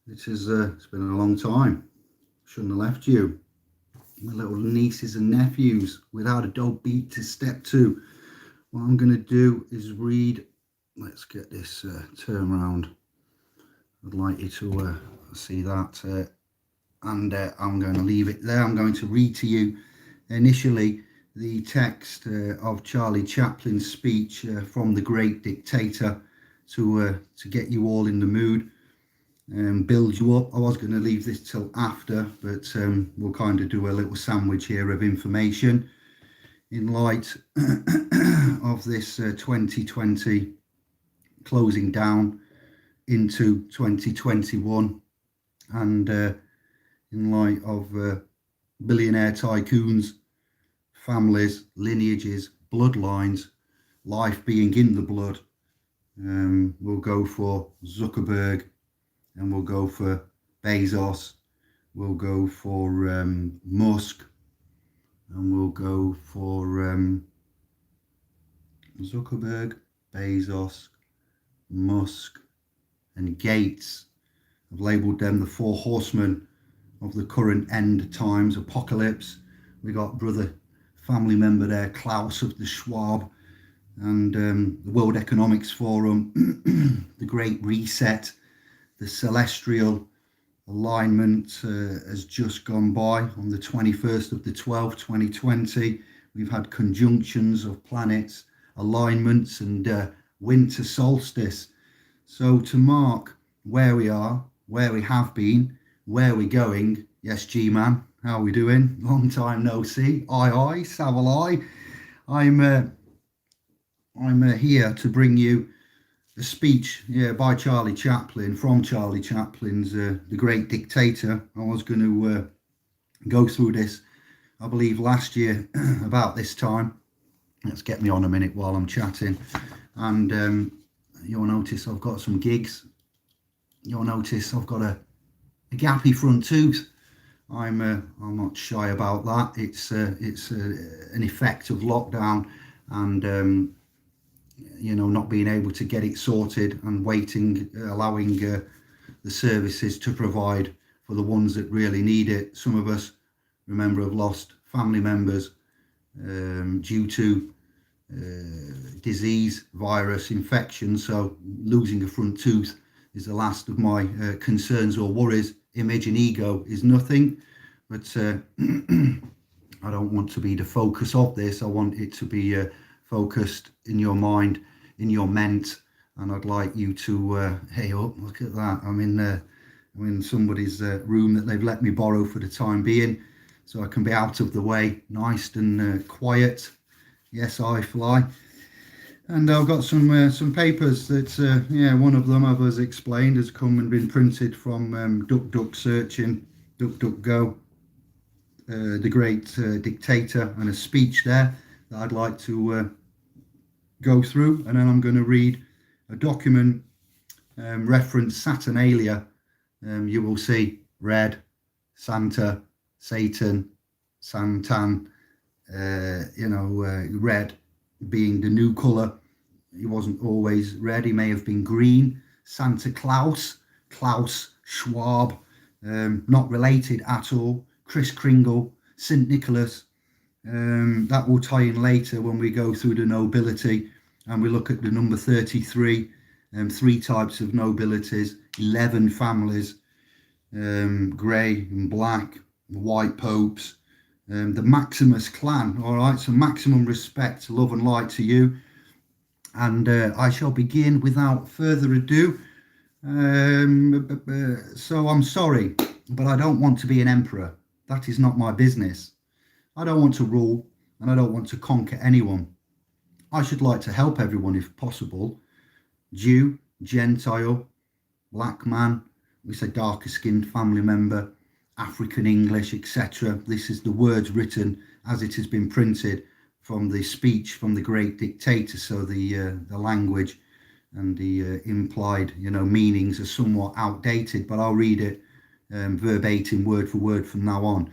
It's been a long time. Shouldn't have left you. My little nieces and nephews without a dope beat to step to. What I'm going to do is read. Let's get this turn round. I'd like you to see that. And I'm going to leave it there. I'm going to read to you initially the text of Charlie Chaplin's speech from The Great Dictator to get you all in the mood and build you up. I was going to leave this till after, but we'll kind of do a little sandwich here of information in light of this 2020 closing down into 2021, and in light of billionaire tycoons, families, lineages, bloodlines, life being in the blood. We'll go for Zuckerberg, and we'll go for Bezos, we'll go for Musk, and we'll go for Zuckerberg, Bezos, Musk, and Gates. I've labelled them the four horsemen of the current end times apocalypse. We got brother, family member there, Klaus of the Schwab, and the World Economics Forum, the Great Reset, the celestial alignment has just gone by on the 21st of the 12th, 2020. We've had conjunctions of planets, alignments, and winter solstice. So to mark where we are, where we have been, where we're going. Yes, G-Man, how are we doing? Long time no see. Aye, Savalai. I'm here to bring you a speech, by Charlie Chaplin, from Charlie Chaplin's The Great Dictator. I was going to go through this, I believe, last year about this time. Let's get me on a minute while I'm chatting. And you'll notice I've got some gigs. You'll notice I've got a gappy front tooth. I'm not shy about that. It's an effect of lockdown and not being able to get it sorted and waiting, allowing the services to provide for the ones that really need it. Some of us, remember, have lost family members due to disease, virus, infection. So losing a front tooth is the last of my concerns or worries. Image and ego is nothing, but I don't want to be the focus of this. I want it to be focused in your mind, in your ment, and I'd like you to hey up, look at that. I'm in somebody's room that they've let me borrow for the time being, so I can be out of the way, nice and quiet. Yes, I fly. And I've got some papers that one of them, as explained, has come and been printed from Duck searching, DuckDuckGo, The Great Dictator, and a speech there that I'd like to go through, and then I'm going to read a document reference Saturnalia. You will see red, Santa, Satan, Santan, red being the new colour. He wasn't always red, he may have been green. Santa Claus, Klaus Schwab, not related at all. Kris Kringle, St. Nicholas. That will tie in later when we go through the nobility and we look at the number 33, 3 types of nobilities, 11 families, grey and black, white popes, the Maximus clan. All right, so maximum respect, love and light to you. And I shall begin without further ado. So I'm sorry, but I don't want to be an emperor. That is not my business. I don't want to rule, and I don't want to conquer anyone. I should like to help everyone if possible. Jew, Gentile, black man, we say darker skinned family member, African English, etc. This is the words written as it has been printed from the speech from the Great Dictator. So the language and the implied, meanings are somewhat outdated, but I'll read it verbatim, word for word from now on.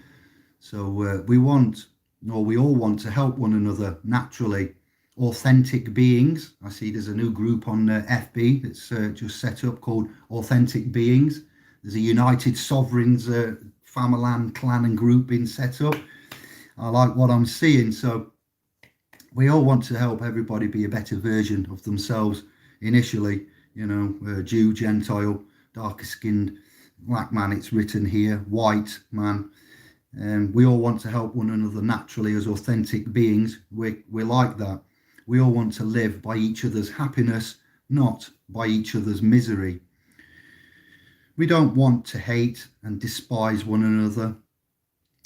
So we all want to help one another naturally. Authentic beings. I see there's a new group on FB that's just set up called Authentic Beings. There's a United Sovereigns Famaland clan and group being set up. I like what I'm seeing. So we all want to help everybody be a better version of themselves initially, Jew, Gentile, darker skinned, black man, it's written here, white man. We all want to help one another naturally as authentic beings. We're like that. We all want to live by each other's happiness, not by each other's misery. We don't want to hate and despise one another.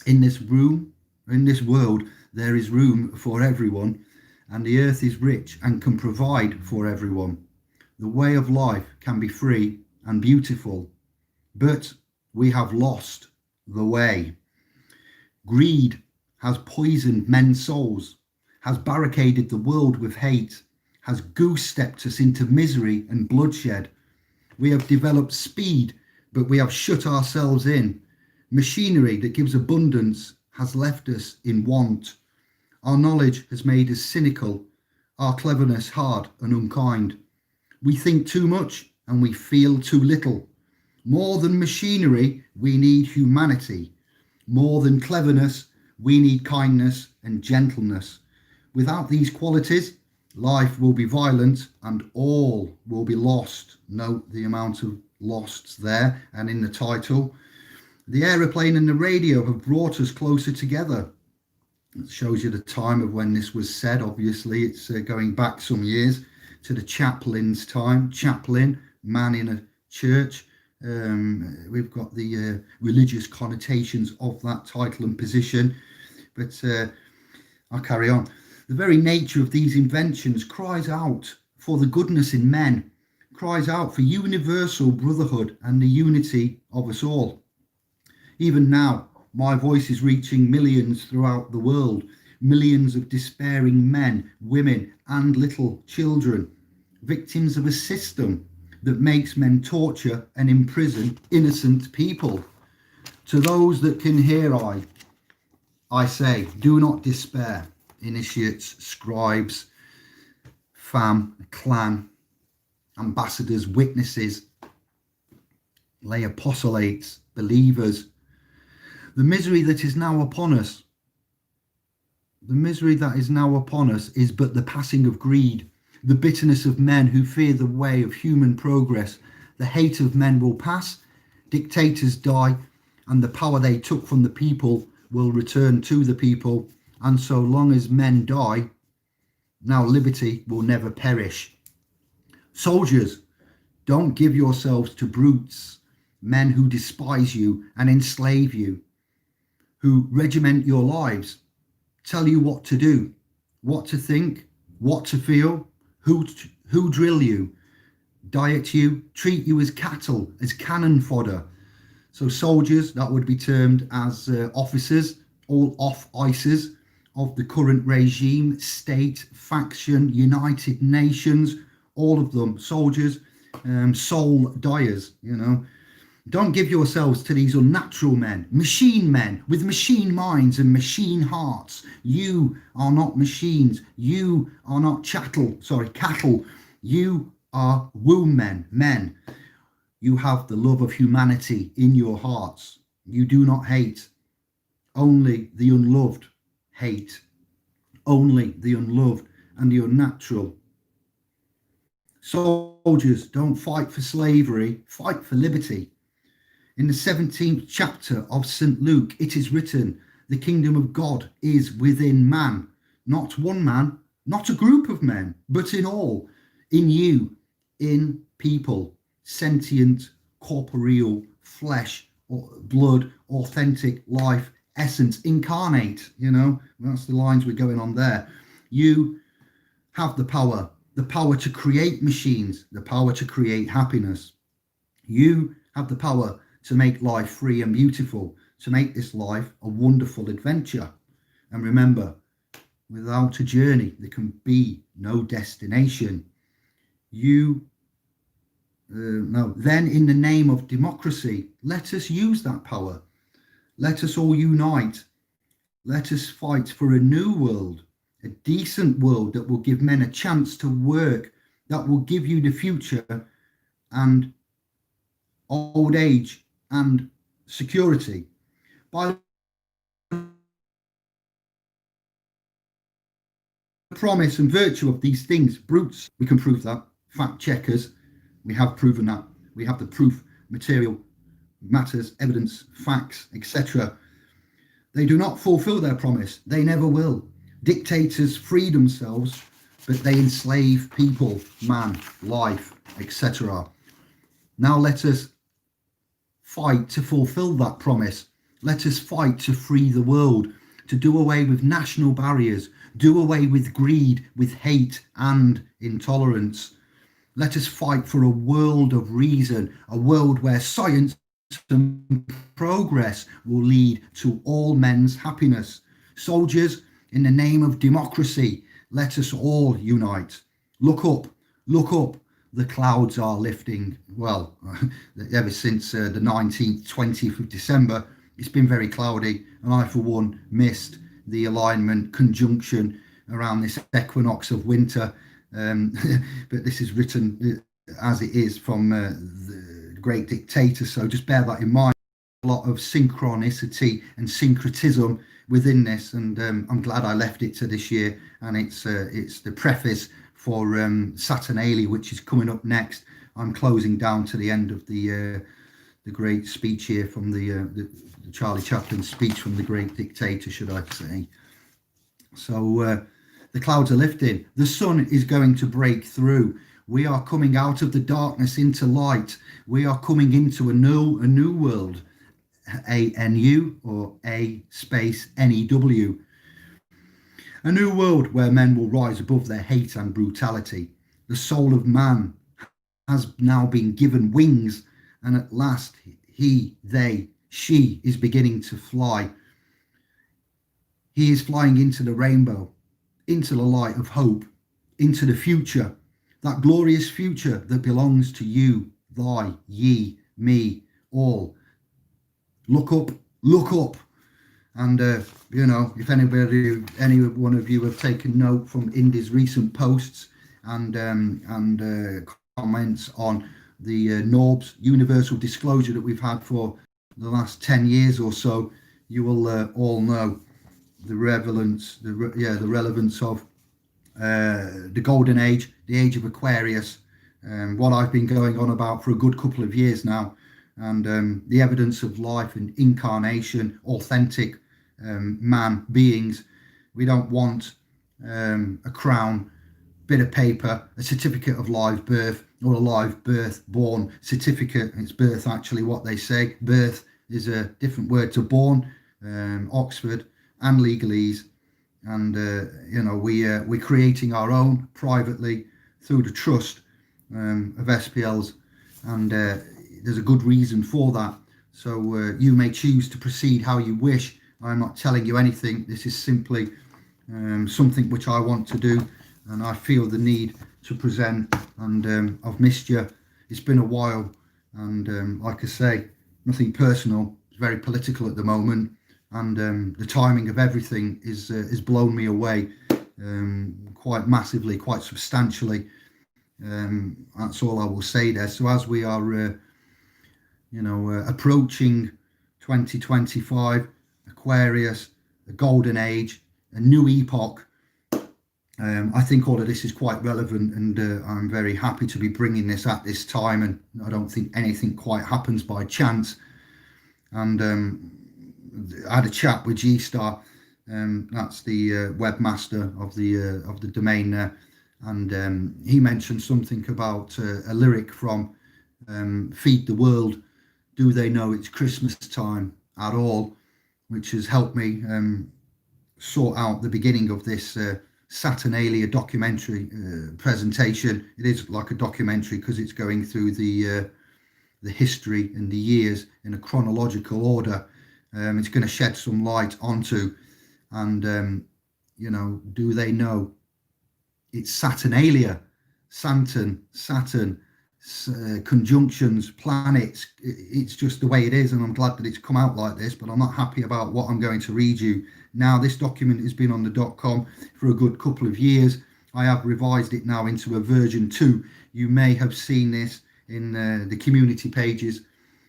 In this world, there is room for everyone, and the earth is rich and can provide for everyone. The way of life can be free and beautiful, but we have lost the way. Greed has poisoned men's souls, has barricaded the world with hate, has goose-stepped us into misery and bloodshed. We have developed speed, but we have shut ourselves in. Machinery that gives abundance has left us in want. Our knowledge has made us cynical, our cleverness hard and unkind. We think too much and we feel too little. More than machinery, we need humanity. More than cleverness, we need kindness and gentleness. Without these qualities, life will be violent and all will be lost. Note the amount of losts there, and in the title. The aeroplane and the radio have brought us closer together. It shows you the time of when this was said. Obviously, it's going back some years to the chaplain's time. Chaplain, man in a church. We've got the religious connotations of that title and position, but I'll carry on. The very nature of these inventions cries out for the goodness in men, cries out for universal brotherhood and the unity of us all. Even now, my voice is reaching millions throughout the world, millions of despairing men, women, and little children, victims of a system that makes men torture and imprison innocent people. To those that can hear, I say, do not despair. Initiates, scribes, clan, ambassadors, witnesses, lay apostolates, believers. The misery that is now upon us, is but the passing of greed, the bitterness of men who fear the way of human progress. The hate of men will pass, dictators die, and the power they took from the people will return to the people. And so long as men die, now liberty will never perish. Soldiers, don't give yourselves to brutes, men who despise you and enslave you, who regiment your lives, tell you what to do, what to think, what to feel, who drill you, diet you, treat you as cattle, as cannon fodder. So soldiers, that would be termed as officers, all off-icers of the current regime, state, faction, United Nations, all of them, soldiers, soul dyers, Don't give yourselves to these unnatural men with machine minds and machine hearts. You are not machines. You are not cattle. You are womb men. You have the love of humanity in your hearts. You do not hate. Only the unloved hate. Only the unloved and the unnatural. Soldiers, don't fight for slavery, fight for liberty. In the 17th chapter of St. Luke, it is written, the kingdom of God is within man, not one man, not a group of men, but in all, in you, in people, sentient, corporeal, flesh, or blood, authentic life, essence, incarnate, that's the lines we're going on there. You have the power to create machines, the power to create happiness. You have the power to make life free and beautiful, to make this life a wonderful adventure. And remember, without a journey, there can be no destination. Then in the name of democracy, let us use that power. Let us all unite. Let us fight for a new world, a decent world that will give men a chance to work, that will give you the future, and old age and security. By the promise and virtue of these things, brutes, we can prove that. Fact checkers, we have proven that. We have the proof, material, matters, evidence, facts, etc. They do not fulfill their promise. They never will. Dictators free themselves, but they enslave people, man, life, etc. Now let us fight to fulfill that promise. Let us fight to free the world, to do away with national barriers, do away with greed, with hate and intolerance. Let us fight for a world of reason, a world where science and progress will lead to all men's happiness. Soldiers, in the name of democracy, let us all unite. Look up, look up. The clouds are lifting. Well, ever since the 19th, 20th of December, it's been very cloudy, and I, for one, missed the alignment conjunction around this equinox of winter. But this is written as it is from the great dictator, so just bear that in mind. A lot of synchronicity and syncretism within this, and I'm glad I left it to this year. And it's the preface for Saturnalia, which is coming up next. I'm closing down to the end of the great speech here from the Charlie Chaplin speech from the great dictator, should I say. So the clouds are lifting. The sun is going to break through. We are coming out of the darkness into light. We are coming into a new world. ANU or A space NEW. A new world where men will rise above their hate and brutality. The soul of man has now been given wings, and at last he, they, she is beginning to fly. He is flying into the rainbow, into the light of hope, into the future, that glorious future that belongs to you, thy, ye, me, all. Look up, look up. And, if any one of you have taken note from Indy's recent posts and comments on the NORBS universal disclosure that we've had for the last 10 years or so, you will all know the relevance of the golden age, the age of Aquarius, what I've been going on about for a good couple of years now, and the evidence of life and incarnation, authentic man beings. We don't want a crown, bit of paper, a certificate of live birth, or a live birth born certificate. It's birth, actually, what they say. Birth is a different word to born, Oxford and legalese. And we're creating our own privately through the trust of SPLs, and there's a good reason for that. So you may choose to proceed how you wish. I'm not telling you anything. This is simply something which I want to do, and I feel the need to present. And I've missed you. It's been a while, and like I say, nothing personal. It's very political at the moment, and the timing of everything is blown me away quite massively, quite substantially. That's all I will say there. So as we are, approaching 2025, Aquarius, a golden age, a new epoch, I think all of this is quite relevant, and I'm very happy to be bringing this at this time, and I don't think anything quite happens by chance. And I had a chat with G-Star, that's the webmaster of the domain there, and he mentioned something about a lyric from Feed the World, Do They Know It's Christmas Time at All, which has helped me sort out the beginning of this Saturnalia documentary presentation. It is like a documentary because it's going through the history and the years in a chronological order. It's going to shed some light onto, and do they know it's Saturnalia, Saturn, conjunctions, planets. It's just the way it is, and I'm glad that it's come out like this, but I'm not happy about what I'm going to read you now. This document has been on the .com for a good couple of years. I have revised it now into a version 2. You may have seen this in the community pages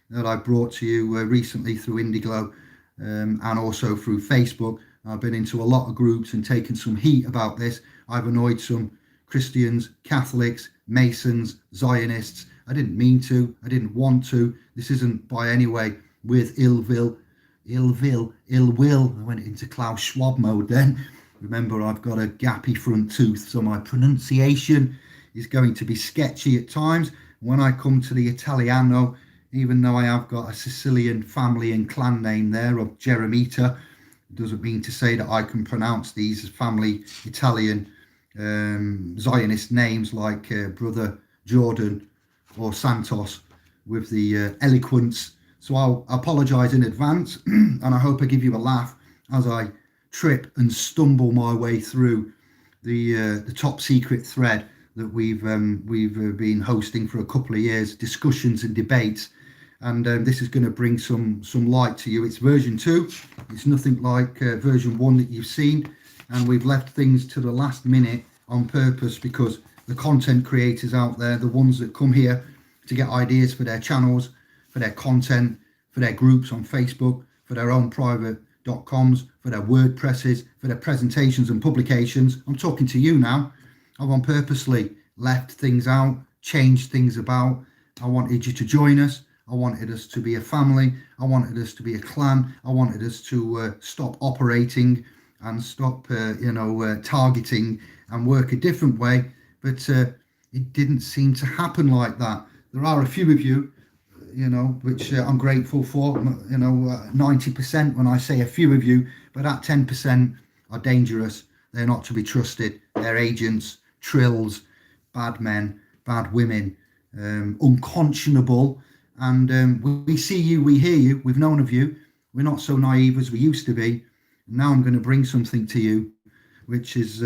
that I brought to you recently through Indiglo, and also through Facebook. I've been into a lot of groups and taken some heat about this. I've annoyed some Christians, Catholics, Masons, Zionists. I didn't mean to. I didn't want to. This isn't by any way with ill will. I went into Klaus Schwab mode then. Remember, I've got a gappy front tooth, so my pronunciation is going to be sketchy at times. When I come to the Italiano, even though I have got a Sicilian family and clan name there of Jeremita, it doesn't mean to say that I can pronounce these family Italian Zionist names like Brother Jordan or Santos with the eloquence. So I'll apologise in advance, and I hope I give you a laugh as I trip and stumble my way through the top secret thread that we've been hosting for a couple of years, discussions and debates. And this is going to bring some light to you. It's version 2. It's nothing like version 1 that you've seen. And we've left things to the last minute on purpose because the content creators out there, the ones that come here to get ideas for their channels, for their content, for their groups on Facebook, for their own private .coms, for their WordPresses, for their presentations and publications. I'm talking to you now. I've purposely left things out, changed things about. I wanted you to join us. I wanted us to be a family. I wanted us to be a clan. I wanted us to stop operating and stop, targeting and work a different way. But it didn't seem to happen like that. There are a few of you, which I'm grateful for, 90% when I say a few of you, but that 10% are dangerous. They're not to be trusted. They're agents, trills, bad men, bad women, unconscionable. And we see you, we hear you, we've known of you. We're not so naive as we used to be. Now I'm going to bring something to you, which is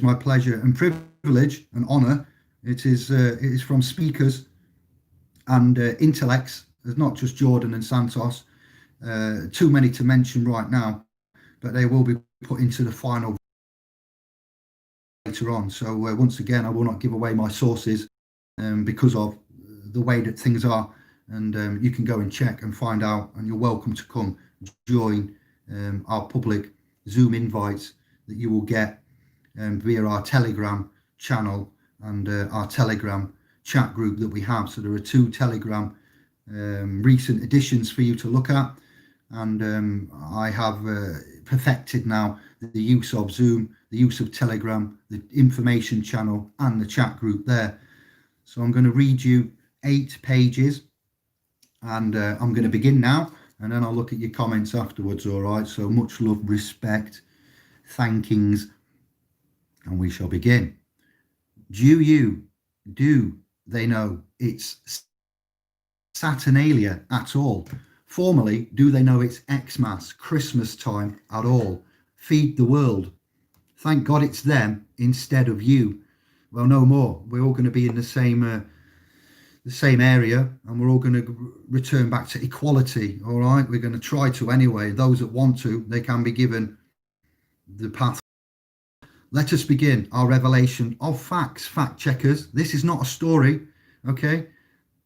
my pleasure and privilege and honor. It is from speakers and intellects. There's not just Jordan and Santos, too many to mention right now, but they will be put into the final later on. So once again, I will not give away my sources because of the way that things are. And you can go and check and find out, and you're welcome to come join our public Zoom invites that you will get via our Telegram channel and our Telegram chat group that we have. So there are 2 Telegram recent additions for you to look at, and I have perfected now the use of Zoom, the use of Telegram, the information channel, and the chat group there. So I'm going to read you 8 pages, and I'm going to begin now, and then I'll look at your comments afterwards. All right, so much love, respect, thankings, and we shall begin. Do they know it's Saturnalia at all? Formerly, do they know it's Xmas, Christmas time at all? Feed the world. Thank God it's them instead of you. Well, no more. We're all going to be in the same area, and we're all going to return back to equality. All right, we're going to try to anyway. Those that want to, they can be given the path. Let us begin our revelation of facts, fact checkers. This is not a story, okay?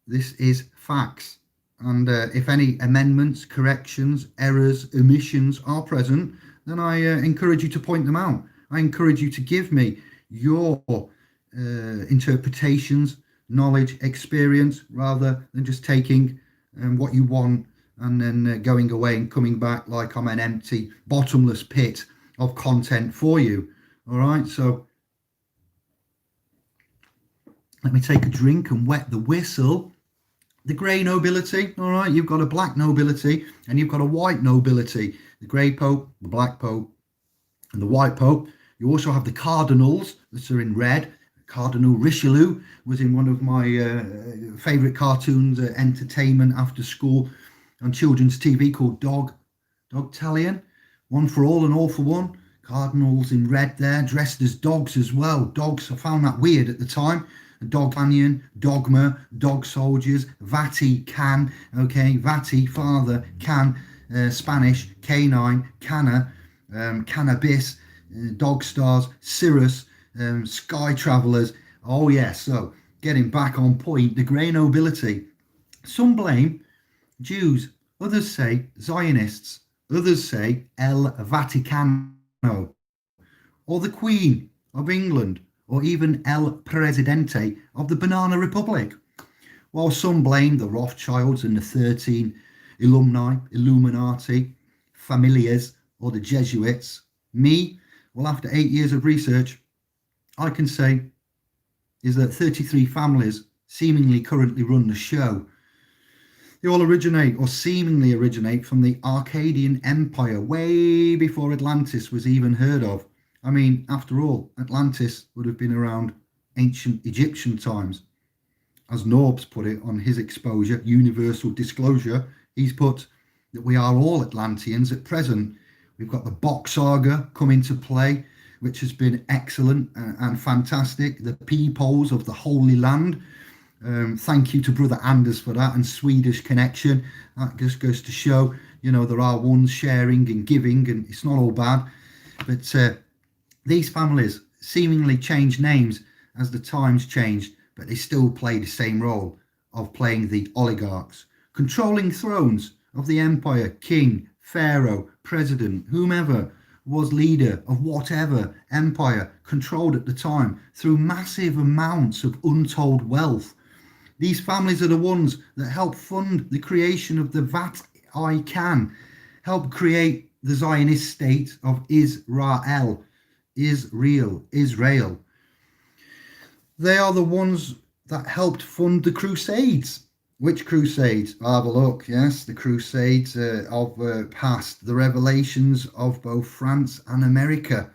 This is facts. And if any amendments, corrections, errors, omissions are present, then I encourage you to point them out. I encourage you to give me your interpretations, knowledge, experience, rather than just taking what you want and then going away and coming back like I'm an empty, bottomless pit of content for you. All right, so let me take a drink and wet the whistle. The grey nobility, all right, you've got a black nobility and you've got a white nobility. The grey pope, the black pope, and the white pope. You also have the cardinals that are in red. Cardinal Richelieu was in one of my favourite cartoons, entertainment after school on children's TV called Dogtalion. One for all and all for one. Cardinals in red there, dressed as dogs as well. Dogs, I found that weird at the time. Dog Companion, Dogma, Dog Soldiers, Vatican, okay, Vati, father, can, Spanish, canine, canna, cannabis, dog stars, Cirrus, sky travelers. Oh yes, so getting back on point, the grey nobility. Some blame Jews, others say Zionists, others say El Vaticano, or the Queen of England, or even El Presidente of the Banana Republic. While some blame the Rothschilds and the 13 Illuminati, familiars, or the Jesuits, me, well, after 8 years of research, I can say is that 33 families seemingly currently run the show. They all originate or seemingly originate from the Akkadian Empire way before Atlantis was even heard of. I mean, after all, Atlantis would have been around ancient Egyptian times. As Norbs put it on his exposure, Universal Disclosure, he's put that we are all Atlanteans at present. We've got the Bok saga come into play, which has been excellent and fantastic. The Peepholes of the Holy Land. Thank you to Brother Anders for that, and Swedish Connection. That just goes to show, there are ones sharing and giving, and it's not all bad. But these families seemingly changed names as the times changed, but they still play the same role of playing the oligarchs, controlling thrones of the empire, king, pharaoh, president, whomever was leader of whatever empire controlled at the time through massive amounts of untold wealth. These families are the ones that help fund the creation of the Vatican, help create the Zionist state of Israel. They are the ones that helped fund the Crusades. Which Crusades? I'll have a look. Yes, the Crusades of past, the revelations of both France and America.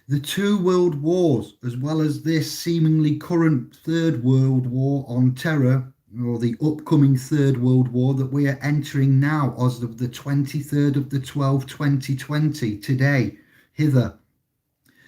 The two world wars, as well as this seemingly current third world war on terror, or the upcoming third world war that we are entering now as of the 23rd of the 12th, 2020, today, hither.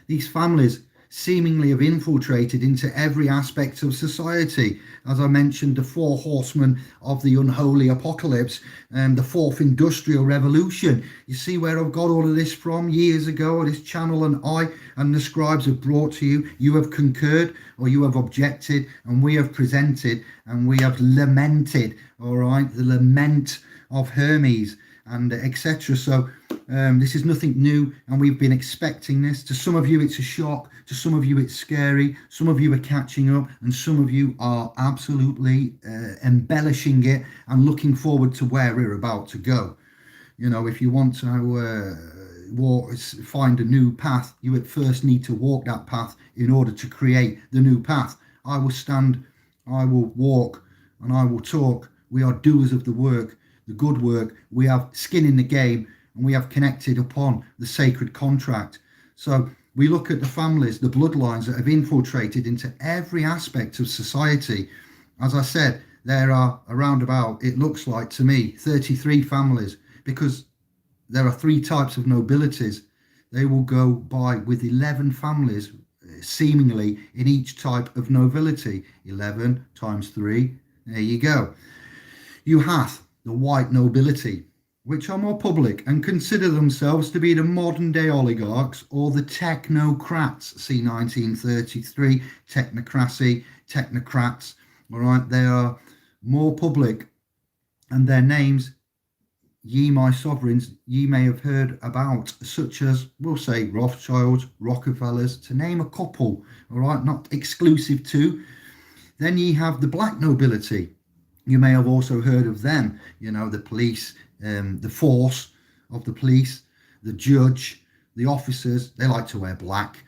These families seemingly have infiltrated into every aspect of society. As I mentioned, the four horsemen of the unholy apocalypse and the fourth industrial revolution. You see where I've got all of this from years ago. This channel and I and the scribes have brought to you. You have concurred or you have objected, and we have presented and we have lamented, all right, the lament of Hermes and etc. So this is nothing new, and we've been expecting this. To some of you it's a shock, to some of you it's scary, some of you are catching up, and some of you are absolutely embellishing it and looking forward to where we're about to go. If you want to find a new path, you at first need to walk that path in order to create the new path. I will stand, I will walk, and I will talk. We are doers of the work, the good work. We have skin in the game, and we have connected upon the sacred contract. So we look at the families, the bloodlines that have infiltrated into every aspect of society. As I said, there are around about, it looks like to me, 33 families, because there are three types of nobilities. They will go by with 11 families, seemingly in each type of nobility. 11 times 3, there you go. You have the white nobility, which are more public and consider themselves to be the modern day oligarchs or the technocrats. See 1933, technocrats. All right, they are more public, and their names, ye my sovereigns, ye may have heard about, such as, we'll say, Rothschilds, Rockefellers, to name a couple. All right, not exclusive to. Then ye have the black nobility. You may have also heard of them, the police, the force of the police, the judge, the officers. They like to wear black,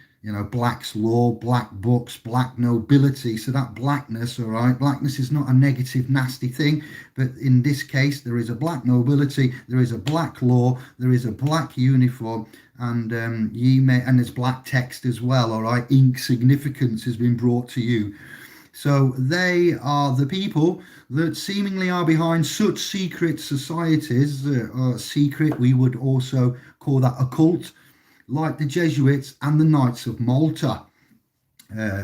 black's law, black books, black nobility. So that blackness, all right, blackness is not a negative, nasty thing. But in this case, there is a black nobility, there is a black law, there is a black uniform, and and there's black text as well, all right. Ink significance has been brought to you. So they are the people that seemingly are behind such secret societies, secret, we would also call that occult, like the Jesuits and the Knights of Malta.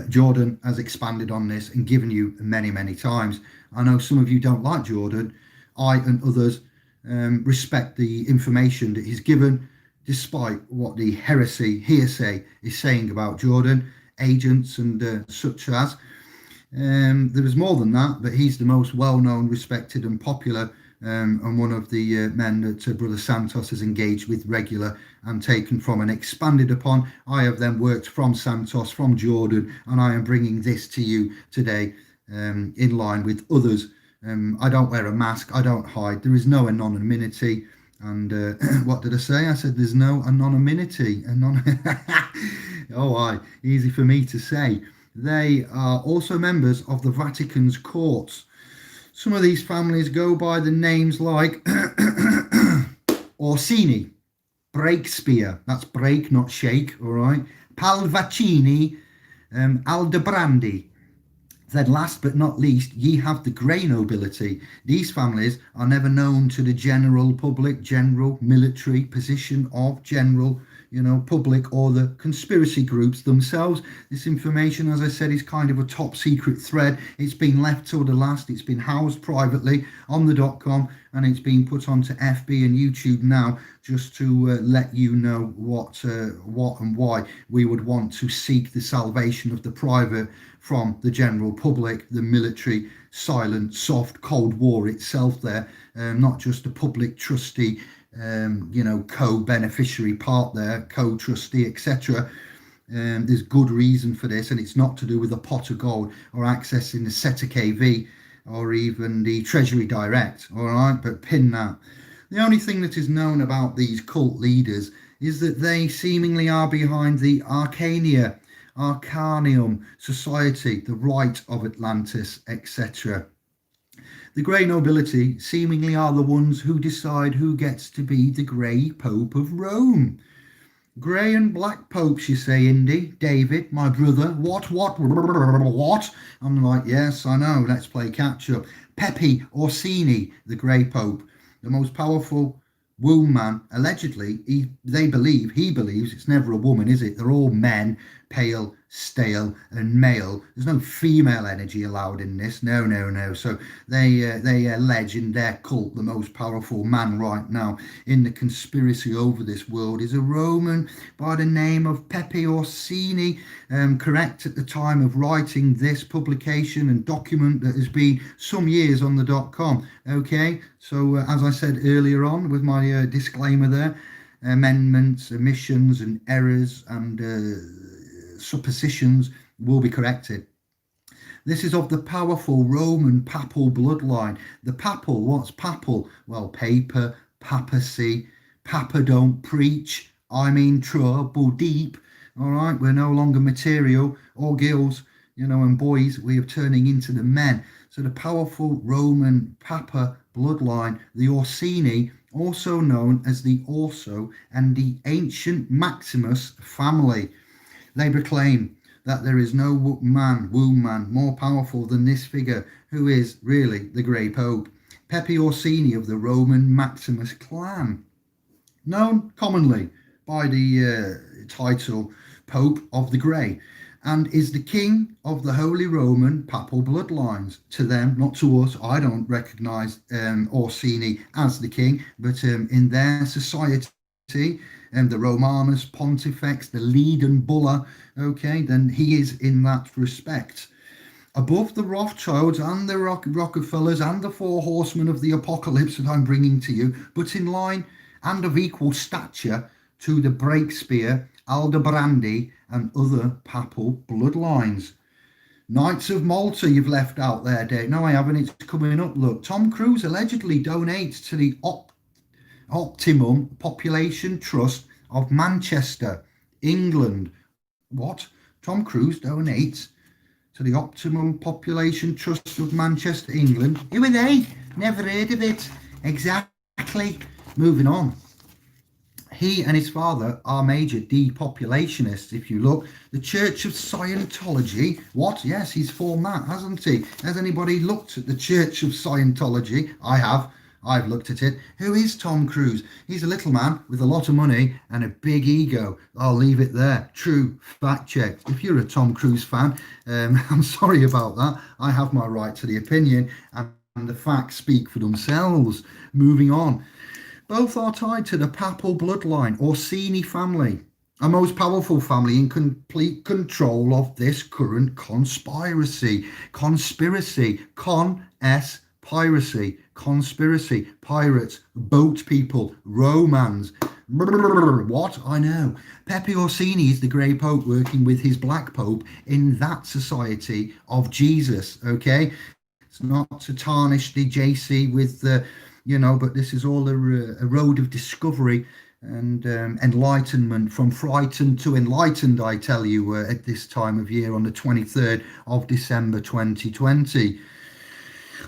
Jordan has expanded on this and given you many, many times. I know some of you don't like Jordan. I and others respect the information that he's given, despite what the hearsay is saying about Jordan, agents and such as. There is more than that, but he's the most well-known, respected and popular, and one of the men that Brother Santos has engaged with regular and taken from and expanded upon. I have then worked from Santos, from Jordan, and I am bringing this to you today in line with others. I don't wear a mask. I don't hide. There is no anonymity. And what did I say? I said there's no anonymity. Easy for me to say. They are also members of the Vatican's courts. Some of these families go by the names like Orsini, Breakspear, that's break, not shake, all right, Palvacini, Aldobrandi. Then last but not least, ye have the grey nobility. These families are never known to the general public, general military position of general, public, or the conspiracy groups themselves. This information, as I said, is kind of a top secret thread. It's been left till the last. It's been housed privately on the .com, and it's been put onto FB and YouTube now, just to let you know what and why we would want to seek the salvation of the private from the general public, the military, silent, soft, Cold War itself there, not just a public trustee, co-beneficiary part there, co-trustee, etc. There's good reason for this, and it's not to do with a pot of gold or accessing the SETA KV or even the Treasury Direct, all right, but pin that. The only thing that is known about these cult leaders is that they seemingly are behind the Arcanium Society, the Rite of Atlantis, etc. The grey nobility seemingly are the ones who decide who gets to be the grey Pope of Rome. Grey and black popes, you say, Indy? David, my brother, what? I'm like, yes, I know, let's play catch up. Pepe Orsini, the grey pope, the most powerful womb man, allegedly, he believes, it's never a woman, is it? They're all men, pale, stale and male. There's no female energy allowed in this. No. So they allege in their cult the most powerful man right now in the conspiracy over this world is a Roman by the name of Pepe Orsini, correct at the time of writing this publication and document that has been some years on the .com. Okay, so as I said earlier on with my disclaimer there, amendments, omissions and errors and suppositions will be corrected. This is of the powerful Roman papal bloodline. The papal, what's papal? Well, paper, papacy, papa don't preach, I'm in trouble deep. All right, we're no longer material or girls, and boys, we are turning into the men. So the powerful Roman papa bloodline, the Orsini, also known as the Orso and the ancient Maximus family. They proclaim that there is no womb man more powerful than this figure, who is really the Grey Pope, Pepe Orsini of the Roman Maximus clan, known commonly by the title Pope of the Grey, and is the king of the Holy Roman papal bloodlines. To them, not to us. I don't recognise Orsini as the king, but in their society, the Romanus Pontifex, the Leiden Bulla, okay, then he is in that respect above the Rothschilds and the Rockefellers and the four horsemen of the apocalypse that I'm bringing to you, but in line and of equal stature to the Breakspear, Aldobrandi and other papal bloodlines. Knights of Malta you've left out there, Dave. No, I haven't. It's coming up. Look, Tom Cruise allegedly donates to the Optimum Population Trust of Manchester, England. What? Tom Cruise donates to the Optimum Population Trust of Manchester, England. Who are they? Never heard of it. Exactly. Moving on. He and his father are major depopulationists. If you look, the Church of Scientology. What? Yes, he's formed that, hasn't he? Has anybody looked at the Church of Scientology? I have. I've looked at it. Who is Tom Cruise? He's a little man with a lot of money and a big ego. I'll leave it there. True fact check. If you're a Tom Cruise fan, I'm sorry about that. I have my right to the opinion, and the facts speak for themselves. Moving on. Both are tied to the papal bloodline, Orsini family. a most powerful family in complete control of this current conspiracy. Conspiracy. Piracy. Conspiracy. Pirates. Boat people. Romans. What? I know. Pepe Orsini is the Grey Pope working with his Black Pope in that society of Jesus. Okay? It's not to tarnish the JC with the, but this is all a road of discovery and enlightenment, from frightened to enlightened, I tell you, at this time of year on the 23rd of December 2020.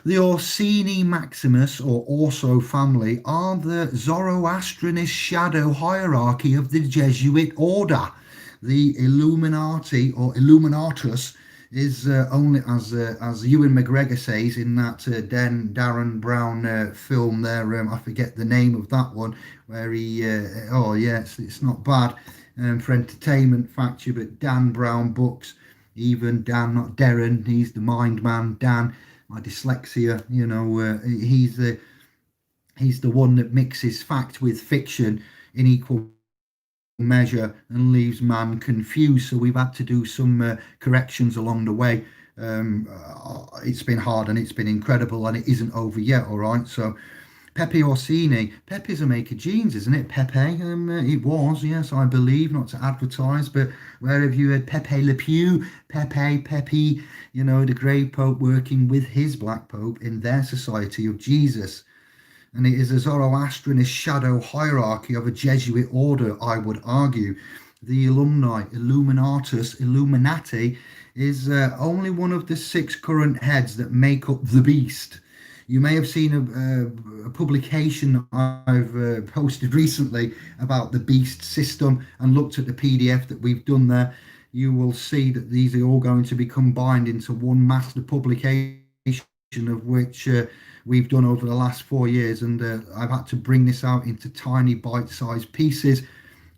The Orsini Maximus or Orso family are the Zoroastrianist shadow hierarchy of the Jesuit order. The Illuminati or Illuminatus is only, as Ewan McGregor says in that Darren Brown film there, I forget the name of that one, where he, oh yeah, it's not bad for entertainment factor, but Dan Brown books, even Dan, not Darren, he's the mind man, Dan, my dyslexia, he's the one that mixes fact with fiction in equal measure and leaves man confused. So we've had to do some corrections along the way. It's been hard and it's been incredible, and it isn't over yet. All right. So Pepe Orsini, Pepe's a maker jeans, isn't it? Pepe, it was, yes, I believe, not to advertise, but where have you heard Pepe Le Pew, Pepe, the Grey Pope working with his Black Pope in their Society of Jesus. And it is a Zoroastrianist shadow hierarchy of a Jesuit order, I would argue. The alumni, Illuminati, is only one of the 6 current heads that make up the beast. You may have seen a publication I've posted recently about the beast system and looked at the PDF that we've done there. You will see that these are all going to be combined into one master publication, of which we've done over the last 4 years, and I've had to bring this out into tiny bite-sized pieces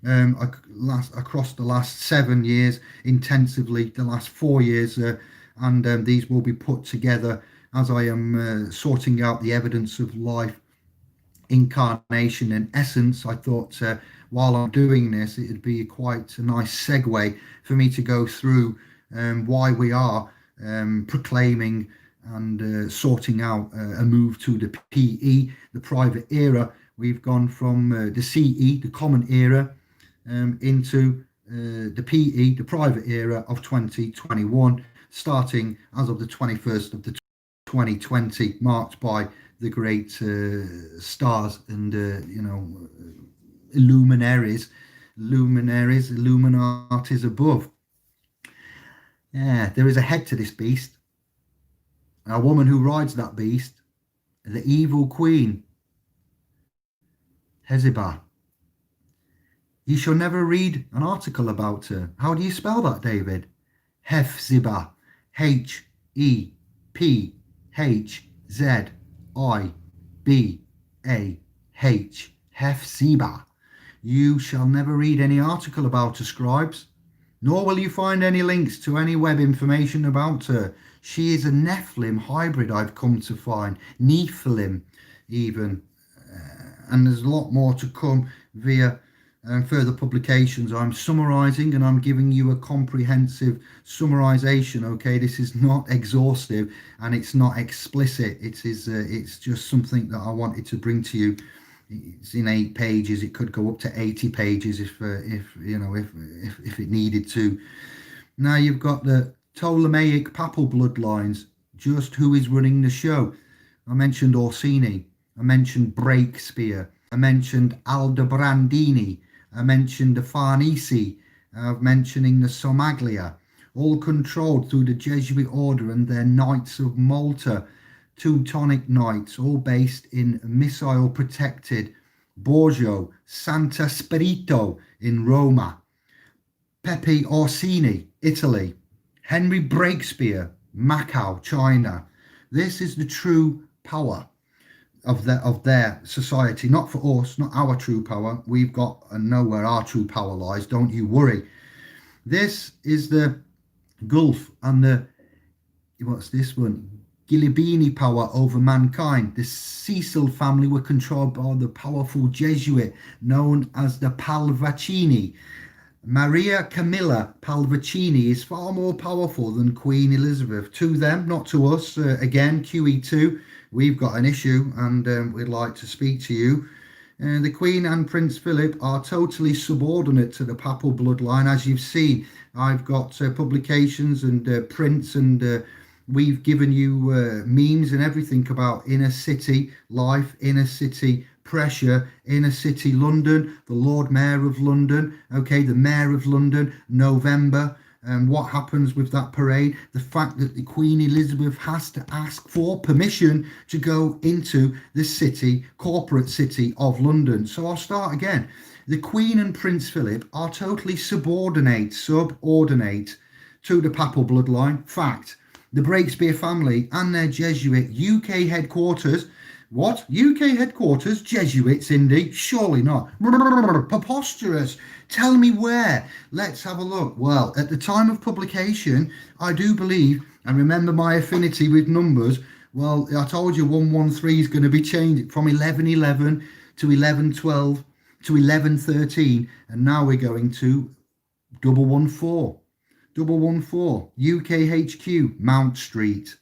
across the last 7 years, intensively the last 4 years, and these will be put together as I am sorting out the evidence of life, incarnation and essence. I thought while I'm doing this, it'd be quite a nice segue for me to go through why we are proclaiming and sorting out a move to the PE, the private era. We've gone from the CE, the common era, into the PE, the private era of 2021, starting as of the 21st of the 2020, marked by the great stars and luminaries, Illuminatis above. Yeah, there is a head to this beast, a woman who rides that beast, the evil queen, Hezibah. You shall never read an article about her. How do you spell that, David? Hefzibah, H-E-P-H-Z-I-B-A-H, Hefzibah. You shall never read any article about her, scribes, nor will you find any links to any web information about her. She is a Nephilim hybrid, I've come to find. Nephilim, even. And there's a lot more to come via further publications. I'm summarizing and I'm giving you a comprehensive summarization. Okay, this is not exhaustive and it's not explicit. It is. It's just something that I wanted to bring to you. It's in 8 pages. It could go up to 80 pages if it needed to. Now you've got the Ptolemaic papal bloodlines. Just who is running the show? I mentioned Orsini. I mentioned Breakspear. I mentioned Aldobrandini. I mentioned the Farnese. I'm mentioning the Somaglia, all controlled through the Jesuit order and their Knights of Malta, Teutonic Knights, all based in missile-protected Borgio, Santa Spirito in Roma, Pepe Orsini, Italy, Henry Breakspear, Macau, China. This is the true power of their society, not for us, not our true power. We've got and know where our true power lies, don't you worry. This is the Gulf and the, what's this one? Gilibini power over mankind. The Cecil family were controlled by the powerful Jesuit known as the Pallavicini. Maria Camilla Palvicini is far more powerful than Queen Elizabeth. To them, not to us. Again, QE2, we've got an issue and we'd like to speak to you. The Queen and Prince Philip are totally subordinate to the papal bloodline. As you've seen, I've got publications and prints, and we've given you memes and everything about inner city life, inner city pressure, inner city London, the Lord Mayor of London, okay, the Mayor of London, November. And what happens with that parade? The fact that the Queen Elizabeth has to ask for permission to go into the city, corporate city of London. So I'll start again. The Queen and Prince Philip are totally subordinate to the papal bloodline. Fact. The Breakspear family and their Jesuit UK headquarters. What? UK headquarters? Jesuits, Indy? Surely not. Preposterous. Tell me where. Let's have a look. Well, at the time of publication, I do believe, and remember my affinity with numbers, well, I told you 113 is going to be changed from 1111 to 1112 to 1113, and now we're going to 114. 114, UK HQ, Mount Street.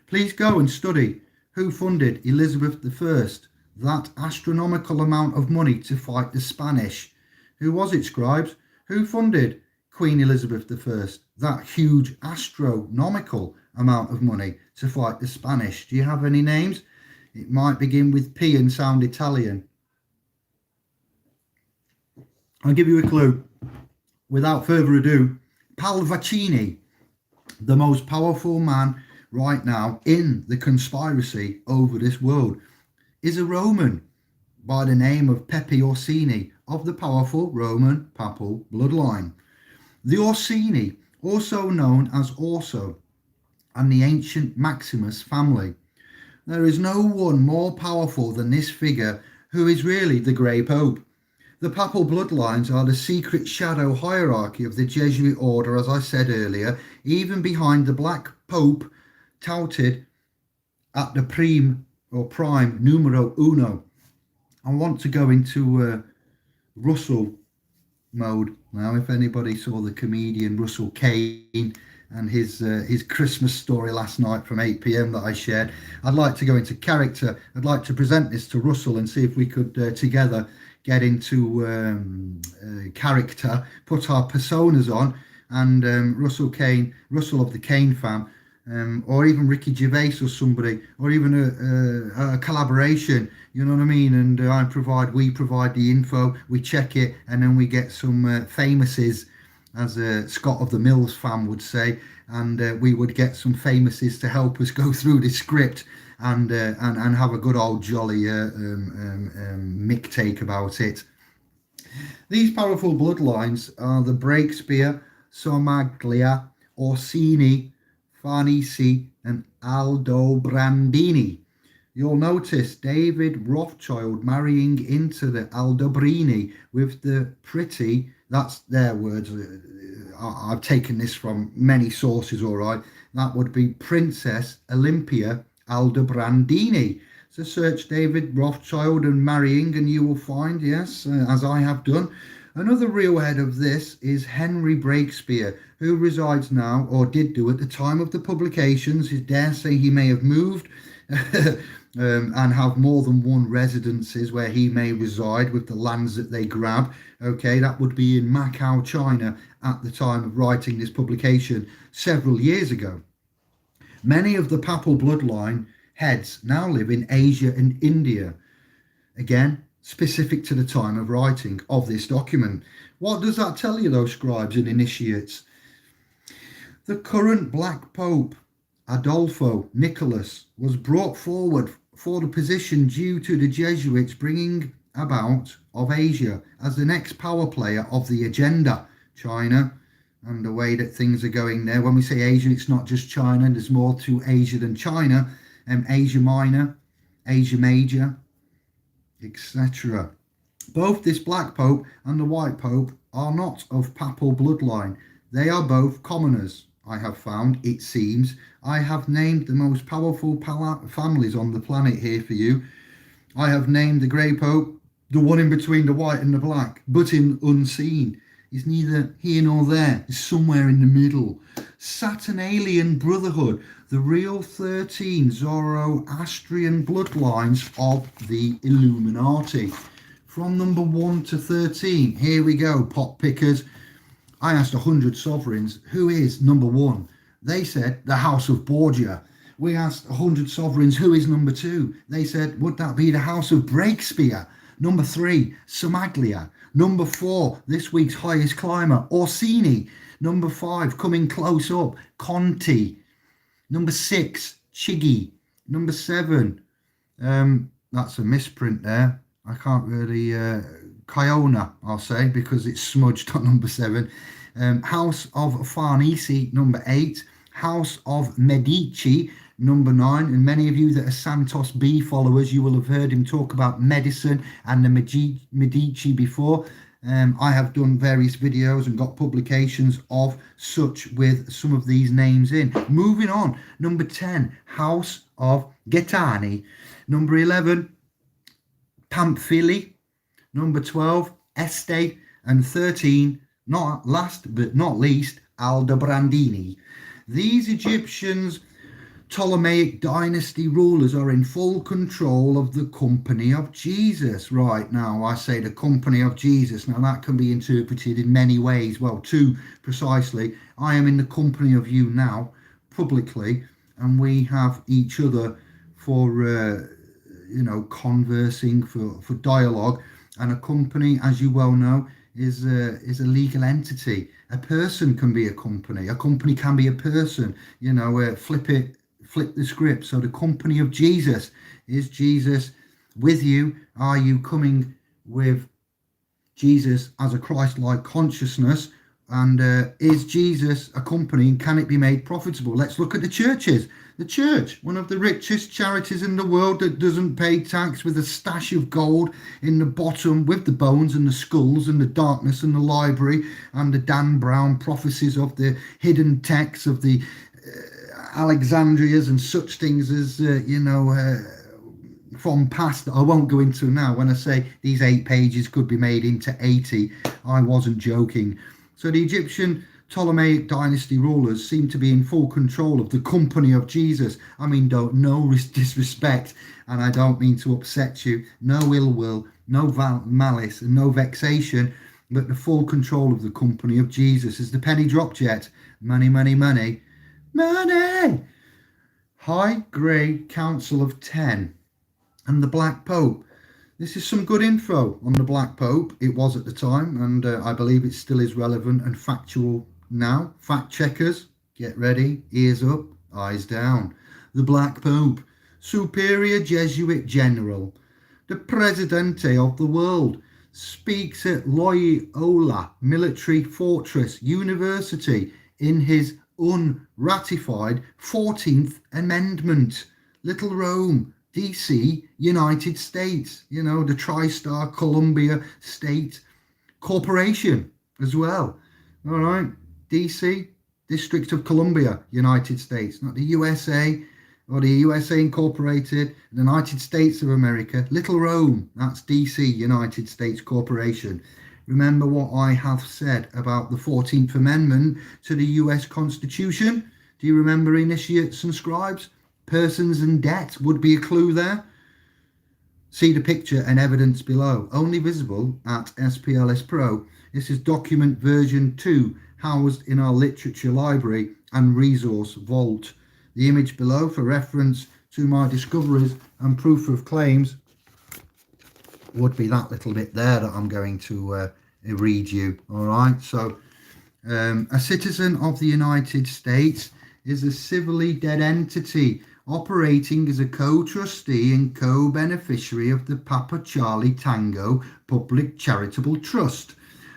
Please go and study who funded Elizabeth I, that astronomical amount of money to fight the Spanish. Who was it, scribes? Who funded Queen Elizabeth I, that huge astronomical amount of money to fight the Spanish? Do you have any names? It might begin with P and sound Italian. I'll give you a clue. Without further ado, Palvicini, the most powerful man right now in the conspiracy over this world, is a Roman by the name of Pepe Orsini of the powerful Roman papal bloodline. The Orsini, also known as Orso, and the ancient Maximus family. There is no one more powerful than this figure, who is really the Grey Pope. The papal bloodlines are the secret shadow hierarchy of the Jesuit order, as I said earlier, even behind the Black Pope touted at the prime numero uno. I want to go into Russell mode now. If anybody saw the comedian Russell Kane and his Christmas story last night from 8 p.m. that I shared, I'd like to go into character. I'd like to present this to Russell and see if we could together get into character, put our personas on, and Russell of the Kane fam, or even Ricky Gervais or somebody, or even a collaboration, you know what I mean? And we provide the info, we check it, and then we get some famouses, as Scott of the Mills fam would say, and we would get some famouses to help us go through the script and have a good old jolly Mick take about it. These powerful bloodlines are the Breakspear, Somaglia, Orsini, Farnese, and Aldobrandini. You'll notice David Rothschild marrying into the Aldobrini with the pretty, that's their words, I've taken this from many sources, all right, that would be Princess Olympia Aldobrandini. So search David Rothschild and marrying and you will find, yes, as I have done. Another real head of this is Henry Breakspear, who resides now, or did do at the time of the publications. I dare say he may have moved and have more than one residences where he may reside with the lands that they grab. Okay, that would be in Macau, China at the time of writing this publication several years ago. Many of the papal bloodline heads now live in Asia and India. Again, specific to the time of writing of this document. What does that tell you, though, scribes and initiates? The current Black Pope, Adolfo Nicholas, was brought forward for the position due to the Jesuits bringing about of Asia as the next power player of the agenda. China and the way that things are going there. When we say Asia, it's not just China. There's more to Asia than China. Asia Minor, Asia Major, etc. Both this Black Pope and the White Pope are not of papal bloodline. They are both commoners, I have found, it seems. I have named the most powerful families on the planet here for you. I have named the Grey Pope, the one in between the white and the black, but in unseen. He's neither here nor there. He's somewhere in the middle. Saturnalian Brotherhood, the real 13 Zoroastrian bloodlines of the Illuminati. From number 1 to 13, here we go, pot pickers. I asked 100 sovereigns, who is number 1? They said the House of Borgia. We asked 100 sovereigns, who is number 2? They said, would that be the House of Breakspear? Number 3, Somaglia. Number 4, this week's highest climber, Orsini. Number 5, coming close up, Conti. Number 6, Chigi. Number 7, that's a misprint there. I can't really, Kiona, I'll say, because it's smudged on number 7. House of Farnese, number 8. House of Medici, number 9. And many of you that are Santos B followers, you will have heard him talk about medicine and the Medici before. I have done various videos and got publications of such with some of these names in. Moving on, number 10, House of Gaetani. Number 11, Pamphili. Number 12, Este. And 13, not last but not least, Aldobrandini. These Egyptians Ptolemaic dynasty rulers are in full control of the company of Jesus. Right now, I say the company of Jesus. Now, that can be interpreted in many ways. Well, 2 precisely. I am in the company of you now, publicly, and we have each other for, conversing, for dialogue. And a company, as you well know, is a legal entity. A person can be a company. A company can be a person. Flip the script. So the company of Jesus, is Jesus with you? Are you coming with Jesus as a Christ-like consciousness? And is Jesus a company, and can it be made profitable? Let's look at the churches. The church, one of the richest charities in the world that doesn't pay tax, with a stash of gold in the bottom, with the bones and the skulls and the darkness and the library and the Dan Brown prophecies of the hidden texts of the Alexandrias and such things as, from past that I won't go into now. When I say these 8 pages could be made into 80, I wasn't joking. So the Egyptian Ptolemaic dynasty rulers seem to be in full control of the company of Jesus. I mean, no disrespect, and I don't mean to upset you. No ill will, no malice, and no vexation, but the full control of the company of Jesus. Has the penny dropped yet? Money, money, money. Money! High Grade Council of 10 and the Black Pope. This is some good info on the Black Pope. It was at the time, and I believe it still is relevant and factual now. Fact checkers, get ready, ears up, eyes down. The Black Pope, Superior Jesuit General, the Presidente of the world, speaks at Loyola Military Fortress University in his unratified 14th Amendment. Little Rome, DC, United States, the TriStar Columbia State Corporation as well. All right, DC, District of Columbia, United States, not the USA or the USA Incorporated, the United States of America. Little Rome, that's DC, United States Corporation. Remember what I have said about the 14th Amendment to the US Constitution? Do you remember, initiates and scribes? Persons and debt would be a clue there. See the picture and evidence below, only visible at SPLS Pro. This is document version 2, housed in our literature library and resource vault. The image below for reference to my discoveries and proof of claims would be that little bit there that I'm going to read you. All right, so a citizen of the United States is a civilly dead entity operating as a co-trustee and co-beneficiary of the Papa Charlie Tango Public Charitable Trust.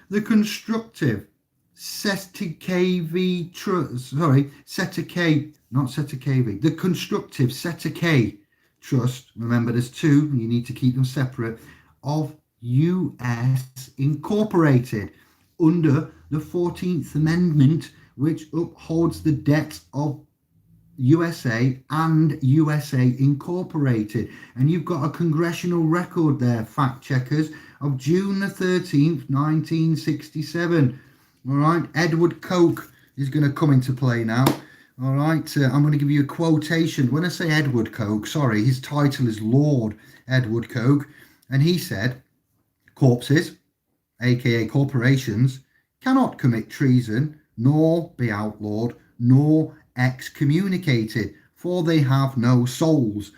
The constructive Setakavi Trust, the constructive Setake Trust, remember there's 2, you need to keep them separate, of US Incorporated under the 14th Amendment, which upholds the debt of USA and USA Incorporated. And you've got a congressional record there, fact checkers, of June the 13th, 1967. All right, Edward Coke is going to come into play now. All right, I'm going to give you a quotation. When I say Edward Coke, sorry, his title is Lord Edward Coke. And he said, corpses, aka corporations, cannot commit treason, nor be outlawed, nor excommunicated, for they have no souls.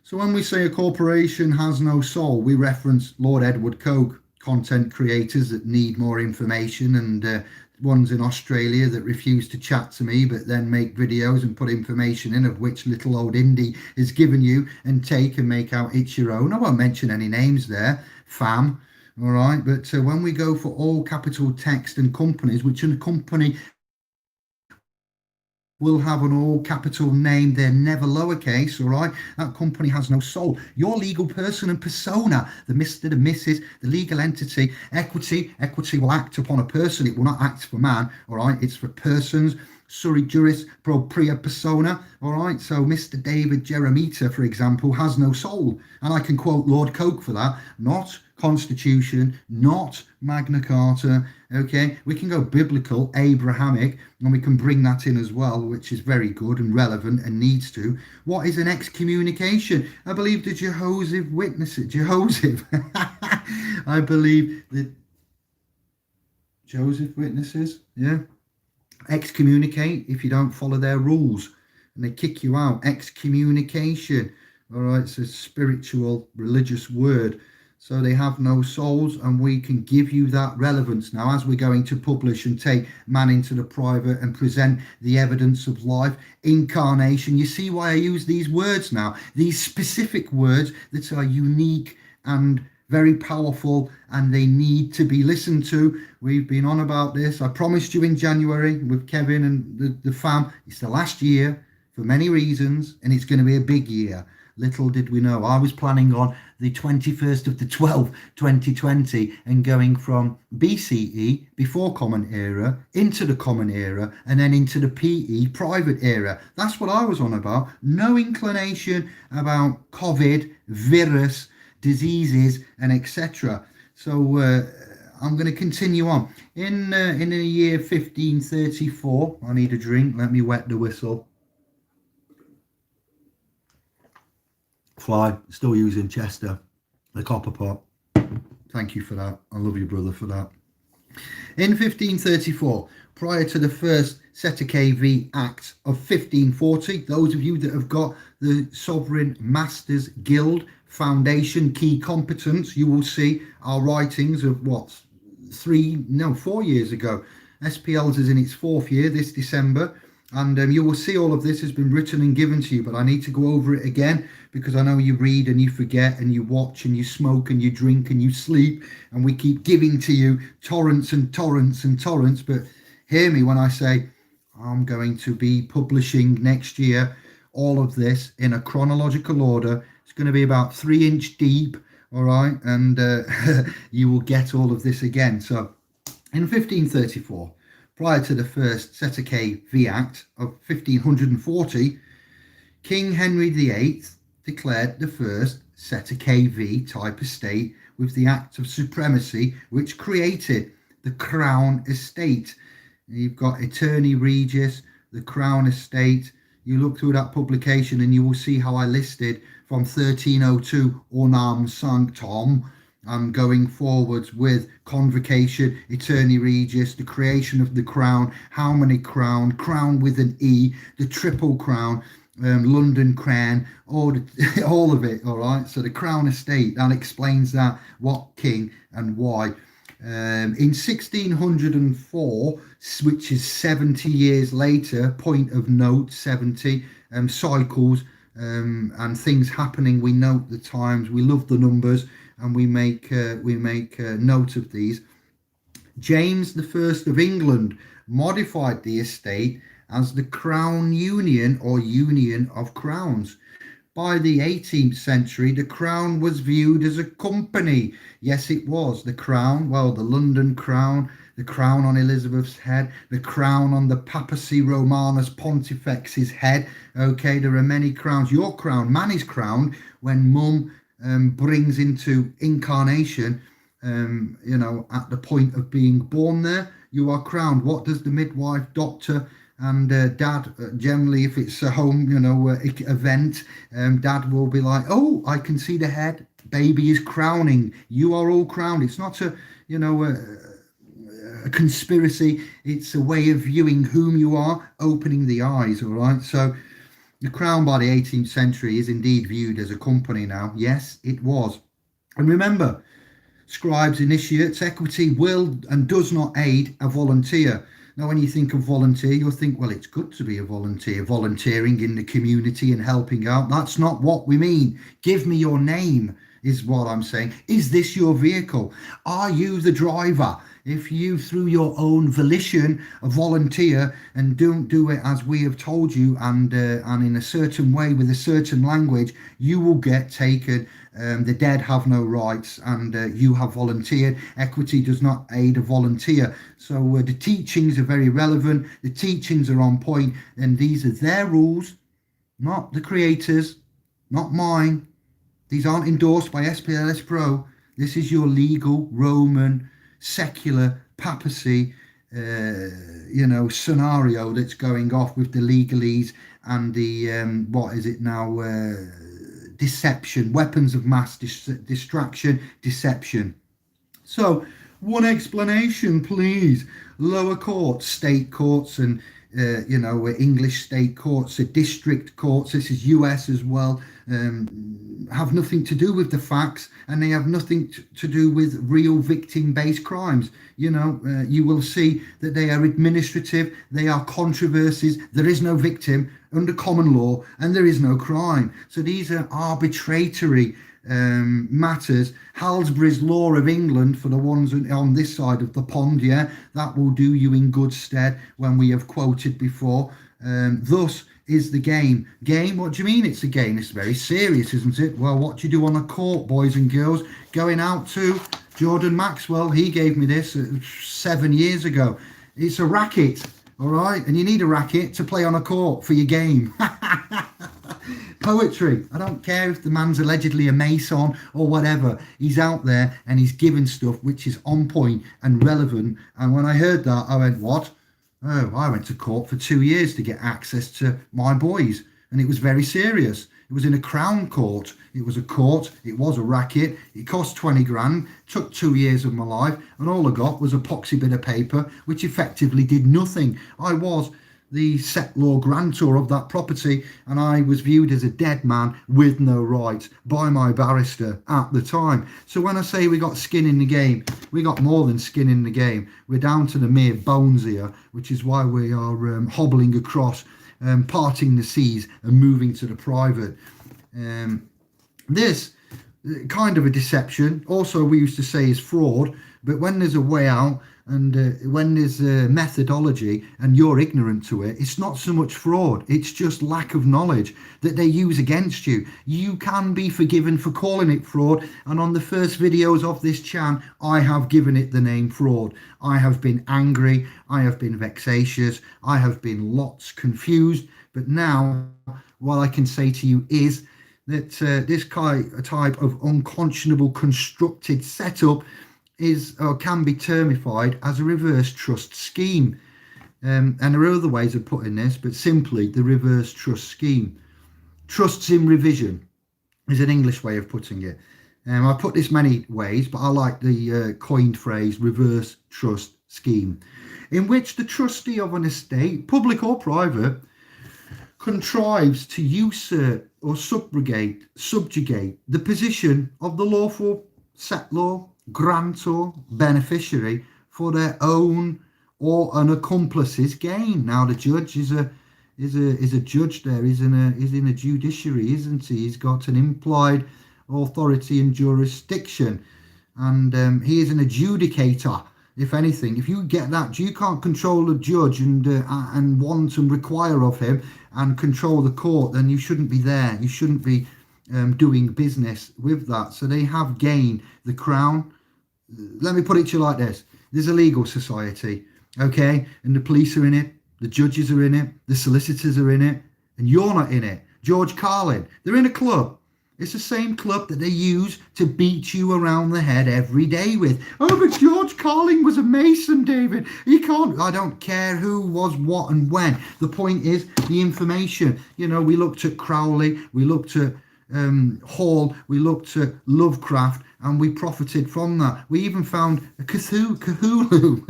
So when we say a corporation has no soul, we reference Lord Edward Coke, content creators that need more information, and ones in Australia that refuse to chat to me but then make videos and put information in, of which little old Indy has given you, and take and make out it's your own. I won't mention any names there, fam. All right, but when we go for all capital text and companies, which a company will have an all capital name, they're never lowercase, all right? That company has no soul. Your legal person and persona, the Mr., the Mrs., the legal entity, equity will act upon a person, it will not act for man, all right? It's for persons. Sui juris propria persona, all right? So Mr. David Jeremita, for example, has no soul. And I can quote Lord Coke for that, not Constitution, not Magna Carta, okay? We can go biblical, Abrahamic, and we can bring that in as well, which is very good and relevant and needs to. What is an excommunication? I believe the Jehovah's Witnesses, I believe the Jehovah's Witnesses, yeah? Excommunicate if you don't follow their rules and they kick you out. Excommunication, all right? It's a spiritual religious word. So they have no souls, and we can give you that relevance now as we're going to publish and take man into the private and present the evidence of life, incarnation. You see why I use these words now, these specific words that are unique and very powerful, and they need to be listened to. We've been on about this. I promised you in January with Kevin and the fam, it's the last year for many reasons, and it's going to be a big year. Little did we know. I was planning on the 21st of the 12th, 2020, and going from BCE, before Common Era, into the Common Era, and then into the PE, private era. That's what I was on about. No inclination about COVID, virus, diseases, and etc. So I'm going to continue on. In the year 1534, I need a drink. Let me wet the whistle. Fly, still using Chester, the copper pot. Thank you for that. I love you, brother, for that. In 1534, prior to the first Seta V Act of 1540, those of you that have got the Sovereign Masters Guild Foundation key competence, you will see our writings of 4 years ago. SPL's is in its 4th year this December. And you will see all of this has been written and given to you, but I need to go over it again because I know you read and you forget and you watch and you smoke and you drink and you sleep, and we keep giving to you torrents and torrents and torrents. But hear me when I say I'm going to be publishing next year all of this in a chronological order. It's going to be about 3 inch deep, all right? And you will get all of this again. So in 1534, prior to the first Seta V Act of 1540, King Henry VIII declared the first Seta V type estate with the Act of Supremacy, which created the Crown Estate. You've got Eterni Regis, the Crown Estate. You look through that publication and you will see how I listed from 1302 Ornam Sanctum, and going forwards with Convocation, Eterni Regis, the creation of the crown, how many crown, crown with an E, the triple crown, London Crown, all of it, all right? So the Crown Estate, that explains that, what king and why. In 1604, which is 70 years later, point of note, 70, cycles and things happening, we note the times, we love the numbers, and we make note of these. James I of England modified the estate as the Crown Union, or Union of Crowns. By the 18th century, the crown was viewed as a company. Yes, it was. The crown, well, the London crown, the crown on Elizabeth's head, the crown on the Papacy Romanus Pontifex's head. Okay, there are many crowns. Your crown, man is crowned when mum brings into incarnation, at the point of being born there, you are crowned. What does the midwife, doctor, and dad, generally, if it's a home, event, dad will be like, oh, I can see the head. Baby is crowning. You are all crowned. It's not a conspiracy. It's a way of viewing whom you are, opening the eyes. All right. So the crown by the 18th century is indeed viewed as a company now. Yes, it was. And remember, scribes, initiates, equity will and does not aid a volunteer. Now, when you think of volunteer, you'll think, well, it's good to be a volunteer, volunteering in the community and helping out. That's not what we mean. Give me your name is what I'm saying. Is this your vehicle? Are you the driver? If you, through your own volition, volunteer and don't do it as we have told you and in a certain way with a certain language, you will get taken. The dead have no rights, and you have volunteered. Equity does not aid a volunteer. So the teachings are very relevant. The teachings are on point, and these are their rules, not the creators, not mine. These aren't endorsed by SPLS Pro. This is your legal Roman secular papacy scenario that's going off with the legalese and the what is it now, deception, weapons of mass distraction, deception. So one explanation, please. Lower courts, state courts, and English state courts, district courts, this is US as well, have nothing to do with the facts, and they have nothing to do with real victim-based crimes. You will see that they are administrative, they are controversies, there is no victim under common law, and there is no crime. So these are arbitrary matters. Halsbury's Law of England, for the ones on this side of the pond, that will do you in good stead when we have quoted before. Thus is the game. Game? What do you mean it's a game? It's very serious, isn't it? Well, what do you do on a court, boys and girls? Going out to Jordan Maxwell, he gave me this 7 years ago. It's a racket, all right? And you need a racket to play on a court for your game. Poetry. I don't care if the man's allegedly a Mason or whatever. He's out there and he's given stuff which is on point and relevant. And when I heard that, I went, what? Oh, I went to court for 2 years to get access to my boys. And it was very serious. It was in a Crown court. It was a court. It was a racket. It cost 20 grand. Took 2 years of my life. And all I got was a poxy bit of paper, which effectively did nothing. I was the set law grantor of that property, and I was viewed as a dead man with no rights by my barrister at the time. So when I say we got skin in the game, we got more than skin in the game. We're down to the mere bones here, which is why we are hobbling across, parting the seas and moving to the private. This kind of a deception, also we used to say is fraud, but when there's a way out, and when there's a methodology and you're ignorant to it, it's not so much fraud, it's just lack of knowledge that they use against you. You can be forgiven for calling it fraud, and on the first videos of this channel, I have given it the name fraud. I have been angry, I have been vexatious, I have been lots confused, but now what I can say to you is that this type of unconscionable constructed setup is or can be termified as a reverse trust scheme. And there are other ways of putting this, but simply the reverse trust scheme. Trusts in revision is an English way of putting it. I put this many ways, but I like the coined phrase reverse trust scheme, in which the trustee of an estate, public or private, contrives to usurp or subjugate the position of the lawful settlor, grantor, beneficiary for their own or an accomplice's gain. Now the judge is a judge there. He's in a judiciary, isn't he? He's got an implied authority and jurisdiction, and he is an adjudicator. If anything, if you get that, you can't control the judge and want and require of him and control the court, then you shouldn't be there. You shouldn't be doing business with that. So they have gained the crown. Let me put it to you like this. There's a legal society, okay? And the police are in it, the judges are in it, the solicitors are in it, and you're not in it. George Carlin, they're in a club. It's the same club that they use to beat you around the head every day with. Oh, but George Carlin was a Mason, David. You can't. I don't care who was what and when. The point is the information. You know, we looked at Crowley, we looked at Hall, we looked at Lovecraft, and we profited from that. We even found a Cthulhu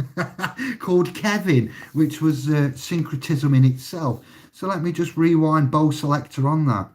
called Kevin, which was syncretism in itself. So let me just rewind Bo Selector on that.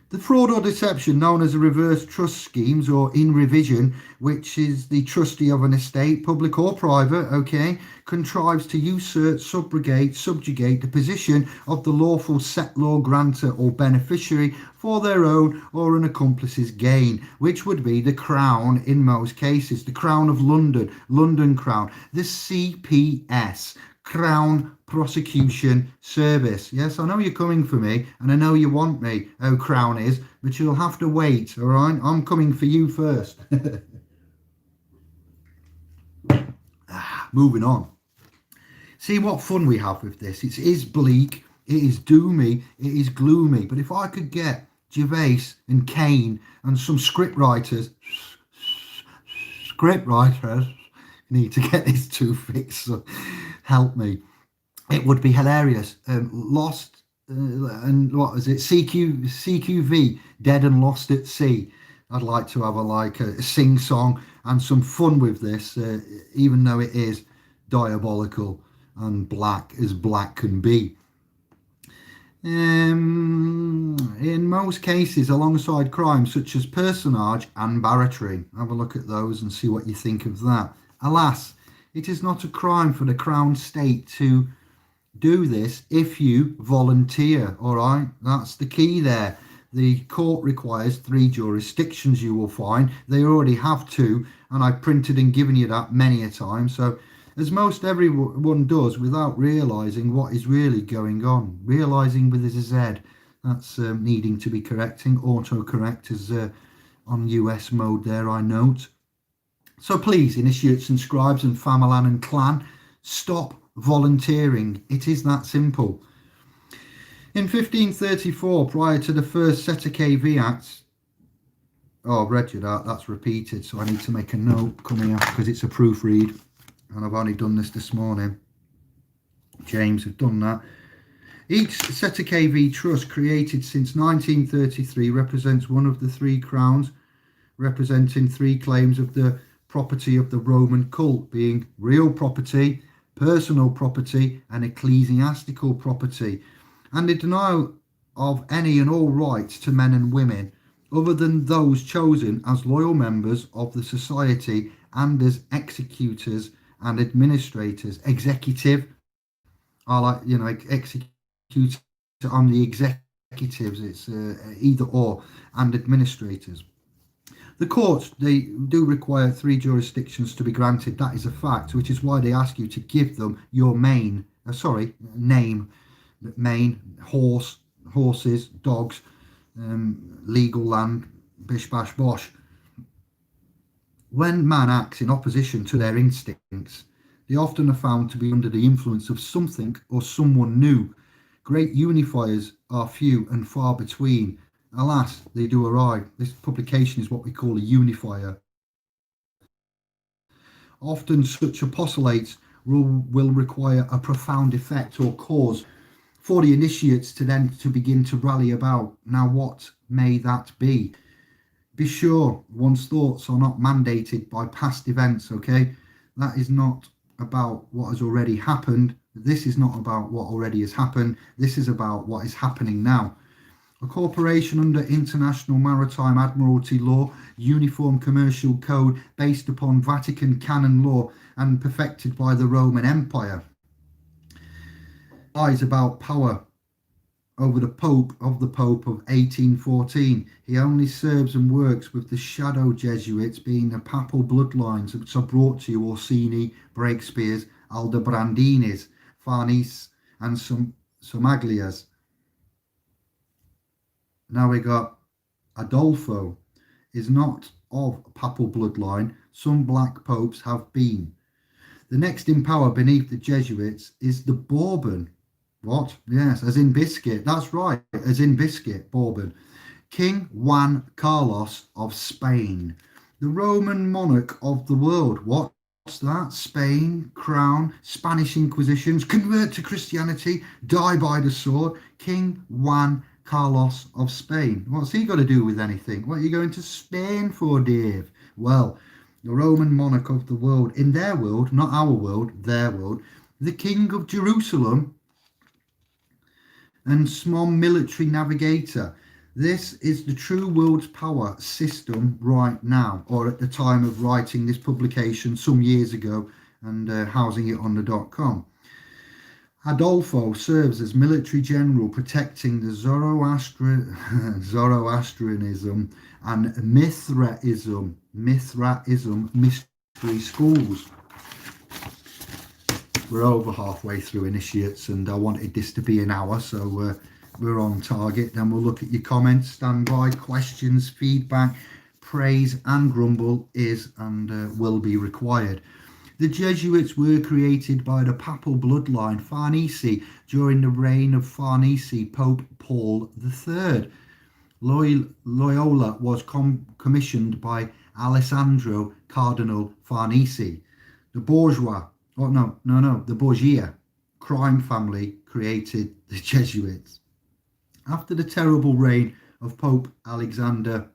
The fraud or deception known as a reverse trust schemes or in revision, which is the trustee of an estate, public or private, okay, contrives to usurp, subjugate the position of the lawful settlor, grantor or beneficiary for their own or an accomplice's gain, which would be the Crown in most cases, the Crown of London, London Crown, the CPS, Crown Prosecution Service. Yes, I know you're coming for me and I know you want me, oh Crown is, but you'll have to wait, all right? I'm coming for you first. Moving on. See what fun we have with this. It is bleak, it is doomy, it is gloomy, but if I could get Gervais and Kane and some script writers need to get this too fixed, so help me. It would be hilarious. Lost and what was it? CQV, Dead and Lost at Sea. I'd like to have a sing song and some fun with this, even though it is diabolical and black as black can be. In most cases, alongside crimes such as personage and barratry. Have a look at those and see what you think of that. Alas, it is not a crime for the Crown State to do this if you volunteer, all right? That's the key there. The court requires 3 jurisdictions, you will find. They already have 2, and I've printed and given you that many a time. So, as most everyone does without realising what is really going on. Realising with a Z. That's needing to be correcting. Autocorrect is on US mode there, I note. So please, initiates and scribes and Famalan and clan, stop volunteering. It is that simple. In 1534, prior to the first Seta KV Acts, I've read you that, that's repeated, so I need to make a note coming up because it's a proofread, and I've only done this morning. James have done that. Each Seta KV trust created since 1933 represents one of the 3 crowns, representing 3 claims of the property of the Roman cult, being real property, personal property, and ecclesiastical property, and the denial of any and all rights to men and women other than those chosen as loyal members of the society and as executors and administrators. Executive, I like, executor on the executives, it's either or, and administrators. The courts, they do require 3 jurisdictions to be granted. That is a fact, which is why they ask you to give them your name, horses, dogs, legal land, bish bash bosh. When man acts in opposition to their instincts, they often are found to be under the influence of something or someone new. Great unifiers are few and far between. Alas, they do arrive. This publication is what we call a unifier. Often such apostolates will require a profound effect or cause for the initiates to then to begin to rally about. Now what may that be? Be sure one's thoughts are not mandated by past events, okay? That is not about what has already happened. This is not about what already has happened. This is about what is happening now. A corporation under International Maritime Admiralty Law, Uniform Commercial Code based upon Vatican canon law and perfected by the Roman Empire. Lies about power over the Pope of 1814. He only serves and works with the shadow Jesuits, being the papal bloodlines which are brought to you Orsini, Breakspears, Aldebrandinis, Farnese, and some Somaglias. Now we got Adolfo is not of papal bloodline. Some black popes have been. The next in power beneath the Jesuits is the Bourbon. What? Yes, as in biscuit. That's right, as in biscuit, Bourbon. King Juan Carlos of Spain, the Roman monarch of the world. What's that? Spain, crown, Spanish Inquisitions, convert to Christianity, die by the sword. King Juan Carlos of Spain. What's he got to do with anything? What are you going to Spain for, Dave? Well, the Roman monarch of the world, in their world, not our world, their world, the King of Jerusalem, and small military navigator. This is the true world's power system right now, or at the time of writing this publication some years ago and housing it on the .com. Adolfo serves as military general protecting the Zoroastrianism and Mithraism mystery schools. We're over halfway through initiates and I wanted this to be an hour, so we're on target. Then we'll look at your comments, stand by, questions, feedback, praise and grumble is and will be required. The Jesuits were created by the papal bloodline Farnese during the reign of Farnese Pope Paul III. Loyola was commissioned by Alessandro Cardinal Farnese. The Borgia crime family created the Jesuits. After the terrible reign of Pope Alexander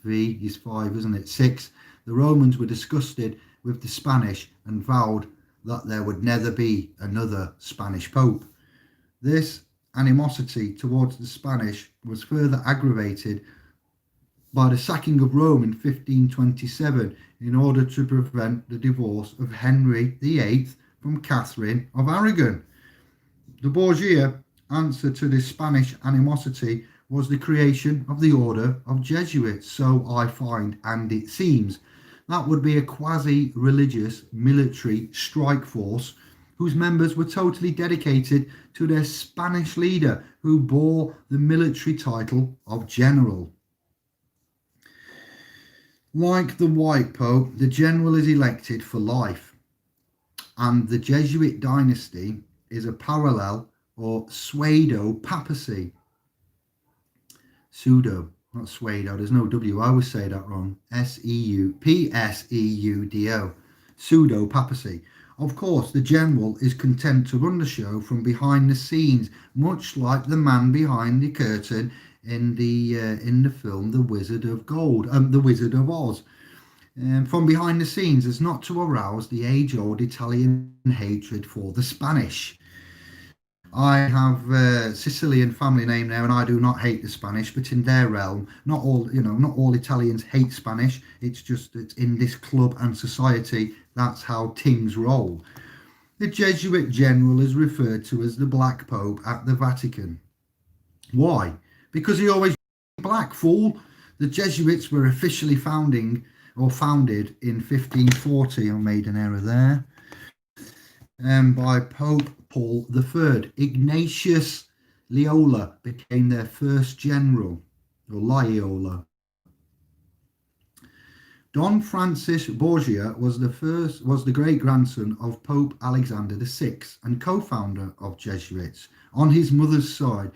he's 5, isn't it? 6, the Romans were disgusted with the Spanish and vowed that there would never be another Spanish pope. This animosity towards the Spanish was further aggravated by the sacking of Rome in 1527 in order to prevent the divorce of Henry VIII from Catherine of Aragon. The Borgia answer to this Spanish animosity was the creation of the Order of Jesuits, so I find and it seems. That would be a quasi-religious military strike force whose members were totally dedicated to their Spanish leader, who bore the military title of general. Like the white pope, the general is elected for life, and the Jesuit dynasty is a parallel or pseudo papacy. Pseudo, not pseudo, there's no W, I always say that wrong. Pseudo, pseudo papacy. Of course, the general is content to run the show from behind the scenes, much like the man behind the curtain in the film The Wizard of Oz. From behind the scenes is not to arouse the age-old Italian hatred for the Spanish. I have Sicilian family name now, and I do not hate the Spanish, but in their realm, not all Italians hate Spanish. It's in this club and society, that's how things roll. The Jesuit general is referred to as the Black Pope at the Vatican. Why? Because he always black, fool. The Jesuits were officially founded in 1540. I made an error there. By Pope Paul III. Ignatius Loyola became their first general, or Loyola. Don Francis Borgia was the great-grandson of Pope Alexander VI and co-founder of Jesuits. On his mother's side,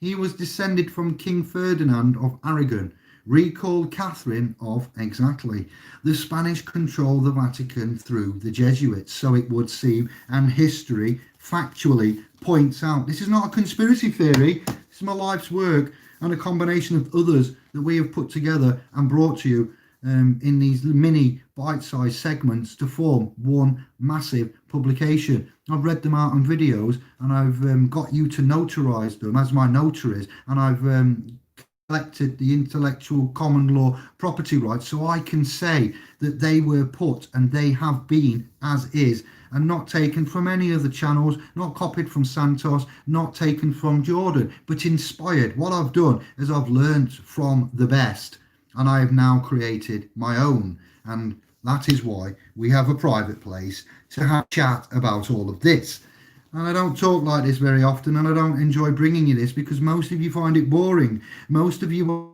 he was descended from King Ferdinand of Aragon, recalled Catherine of exactly. The Spanish controlled the Vatican through the Jesuits, so it would seem, and history factually points out. This is not a conspiracy theory. This is my life's work and a combination of others that we have put together and brought to you in these mini bite-sized segments to form one massive publication. I've read them out on videos and I've got you to notarize them as my notaries, and I've collected the intellectual common law property rights so I can say that they were put and they have been as is, and not taken from any other channels, not copied from Santos, not taken from Jordan, but inspired. What I've done is I've learned from the best and I have now created my own, and that is why we have a private place to have chat about all of this. And I don't talk like this very often, and I don't enjoy bringing you this because most of you find it boring. Most of you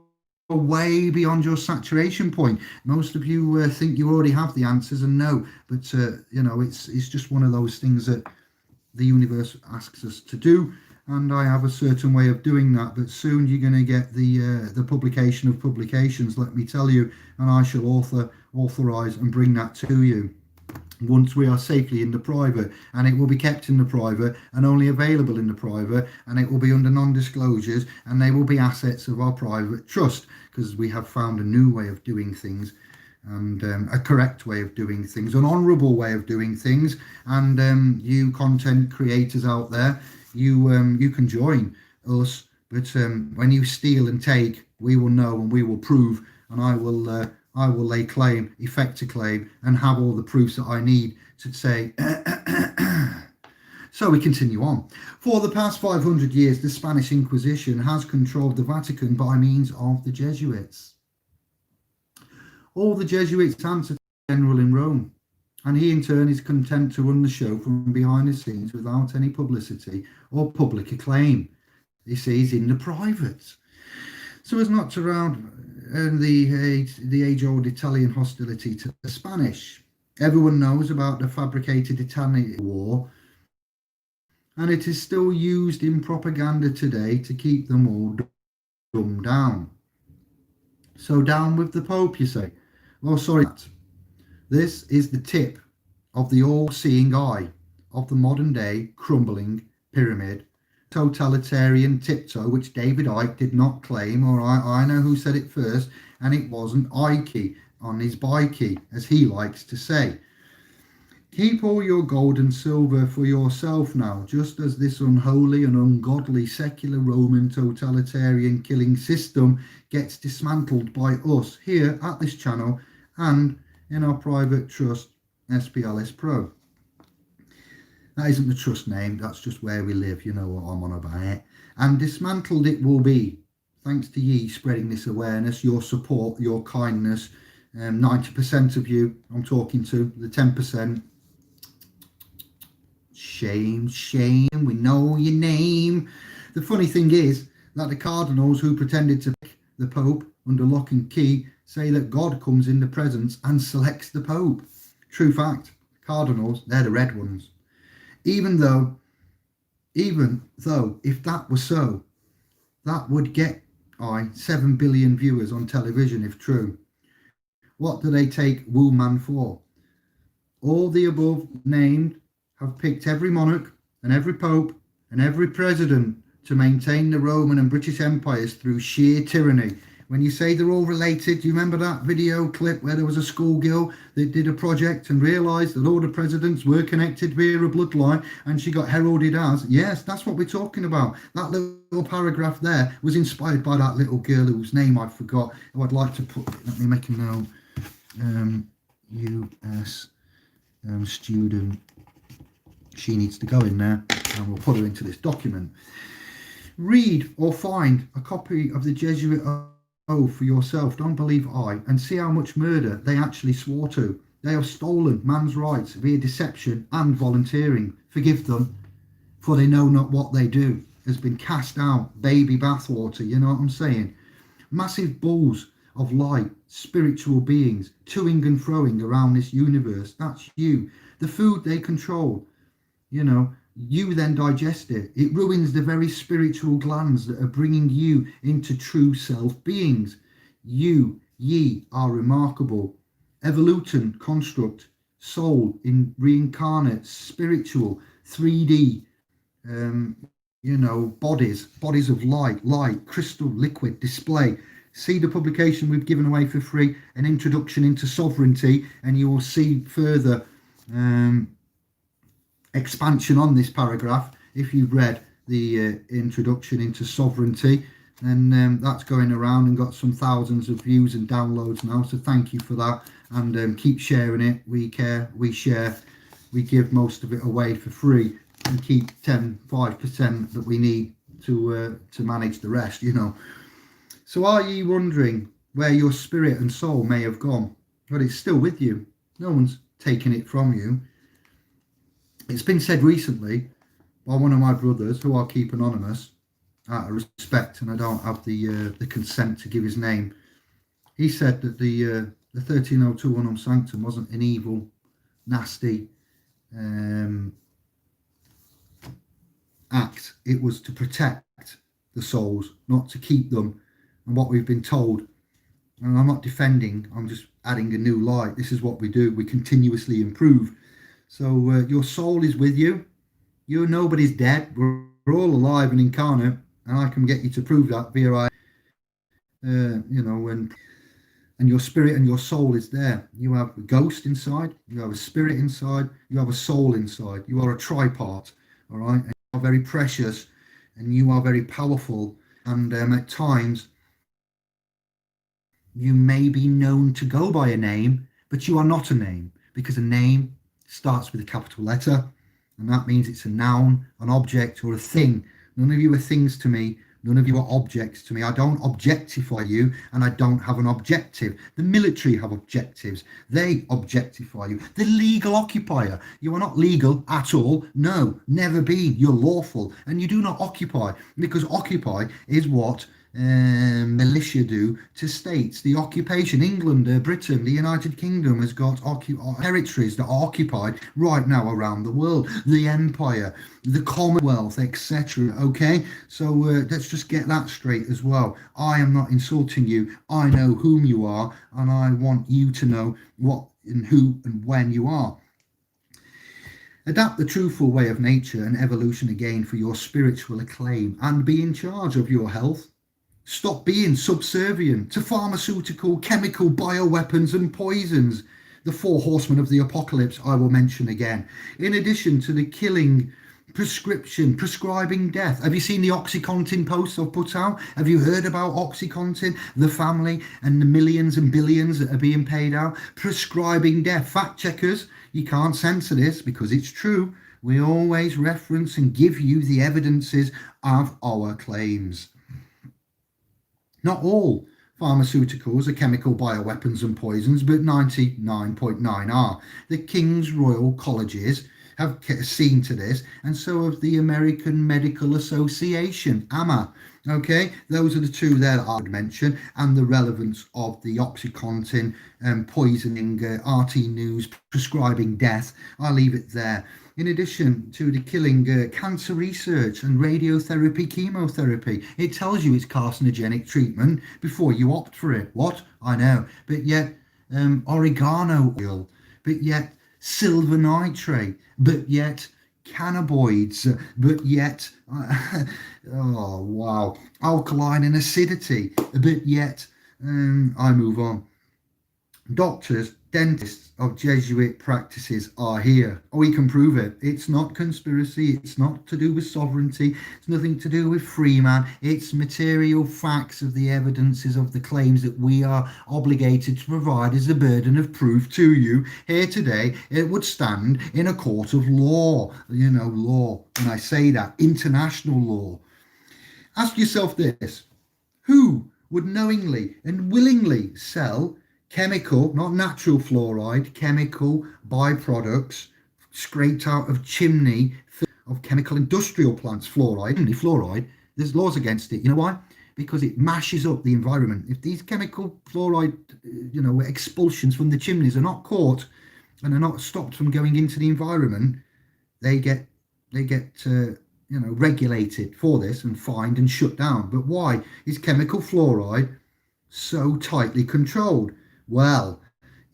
are way beyond your saturation point. Most of you think you already have the answers and know, but it's just one of those things that the universe asks us to do, and I have a certain way of doing that. But soon you're going to get the publication of publications, let me tell you, and I shall authorize and bring that to you once we are safely in the private, and it will be kept in the private and only available in the private, and it will be under non-disclosures, and they will be assets of our private trust, because we have found a new way of doing things, and a correct way of doing things, an honourable way of doing things. And you content creators out there, you can join us, but when you steal and take, we will know and we will prove, and I will lay claim, effect a claim, and have all the proofs that I need to say. So we continue on. For the past 500 years, the Spanish Inquisition has controlled the Vatican by means of the Jesuits. All the Jesuits answer to the general in Rome, and he in turn is content to run the show from behind the scenes without any publicity or public acclaim. This is in the private, so as not to round the age-old Italian hostility to the Spanish. Everyone knows about the fabricated Italian war, and it is still used in propaganda today to keep them all dumbed down. So down with the Pope, you say? Well, sorry. This is the tip of the all-seeing eye of the modern-day crumbling pyramid totalitarian tiptoe, which David Icke did not claim, or I know who said it first, and it wasn't Icke on his bikey, as he likes to say. Keep all your gold and silver for yourself now, just as this unholy and ungodly secular Roman totalitarian killing system gets dismantled by us here at this channel and in our private trust, SPLS Pro. That isn't the trust name, that's just where we live, you know what I'm on about. And dismantled it will be, thanks to ye spreading this awareness, your support, your kindness. 90% of you I'm talking to, the 10%. Shame, we know your name. The funny thing is that the cardinals who pretended to pick the Pope under lock and key say that God comes in the presence and selects the Pope. True fact, cardinals, they're the red ones. Even though if that were so, that would get 7 billion viewers on television if true. What do they take Wu Man for? All the above named have picked every monarch and every pope and every president to maintain the Roman and British empires through sheer tyranny. When you say they're all related, do you remember that video clip where there was a schoolgirl that did a project and realised that all the presidents were connected via a bloodline, and she got heralded as? Yes, that's what we're talking about. That little paragraph there was inspired by that little girl whose name I forgot, who I'd like to put, let me make a note, US student. She needs to go in there, and we'll put her into this document. Read or find a copy of the Jesuit oath for yourself, don't believe I, and see how much murder they actually swore to. They have stolen man's rights via deception and volunteering. Forgive them, for they know not what they do. Has been cast out baby bathwater, you know what I'm saying? Massive balls of light, spiritual beings, toing and froing around this universe. That's you. The food they control, you know, you then digest it. It ruins the very spiritual glands that are bringing you into true self beings. Ye are remarkable. Evolution, construct, soul in reincarnate, spiritual, 3D, bodies of light, crystal, liquid, display. See the publication we've given away for free, An Introduction into Sovereignty, and you will see further expansion on this paragraph if you've read the Introduction into Sovereignty. And that's going around and got some thousands of views and downloads now, so thank you for that. And keep sharing it. We care, we share, we give most of it away for free and keep 5% that we need to manage the rest, you know. So are ye wondering where your spirit and soul may have gone? Well, it's still with you. No one's taken it from you. It's been said recently by one of my brothers, who I'll keep anonymous out of respect, and I don't have the consent to give his name. He said that the 1302 Unum Sanctum wasn't an evil, nasty act. It was to protect the souls, not to keep them. And what we've been told, and I'm not defending, I'm just adding a new light. This is what we do. We continuously improve. So your soul is with you. Nobody's dead. We're all alive and incarnate, and I can get you to prove that via and your spirit and your soul is there. You have a ghost inside, you have a spirit inside, you have a soul inside. You are a tripart, all right? And you are very precious, and you are very powerful, and at times you may be known to go by a name, but you are not a name, because a name starts with a capital letter, and that means it's a noun, an object, or a thing. None of you are things to me. None of you are objects to me. I don't objectify you, and I don't have an objective. The military have objectives. They objectify you. The legal occupier. You are not legal at all. No, never been. You're lawful, and you do not occupy, because occupy is what militia do to states. The occupation, England, Britain, the United Kingdom has got territories that are occupied right now around the world. The empire, the Commonwealth, etc. Okay, so let's just get that straight as well. I am not insulting you. I know whom you are, and I want you to know what and who and when you are. Adapt the truthful way of nature and evolution again for your spiritual acclaim, and be in charge of your health. Stop being subservient to pharmaceutical, chemical, bioweapons and poisons. The 4 horsemen of the apocalypse I will mention again. In addition to the killing, prescribing death. Have you seen the OxyContin posts I've put out? Have you heard about OxyContin, the family and the millions and billions that are being paid out? Prescribing death. Fact checkers, you can't censor this because it's true. We always reference and give you the evidences of our claims. Not all pharmaceuticals are chemical bioweapons and poisons, but 99.9 are. The King's Royal Colleges have seen to this, and so have the American Medical Association, AMA. Okay, those are the 2 there that I would mention, and the relevance of the OxyContin poisoning, RT News prescribing death. I'll leave it there. In addition to the killing cancer research and radiotherapy, chemotherapy, it tells you it's carcinogenic treatment before you opt for it. What? I know. But yet oregano oil, but yet silver nitrate, but yet cannabinoids, but yet oh wow, alkaline and acidity, but yet I move on. Doctors, dentists of Jesuit practices are here. We can prove it. It's not conspiracy. It's not to do with sovereignty. It's nothing to do with Freeman. It's material facts of the evidences of the claims that we are obligated to provide as a burden of proof to you here today. It would stand in a court of law. Law. When I say that, international law. Ask yourself this. Who would knowingly and willingly sell chemical, not natural fluoride, chemical byproducts scraped out of chimney of chemical industrial plants? Fluoride, there's laws against it. You know why? Because it mashes up the environment. If these chemical fluoride, expulsions from the chimneys are not caught and are not stopped from going into the environment, they get regulated for this and fined and shut down. But why is chemical fluoride so tightly controlled? Well,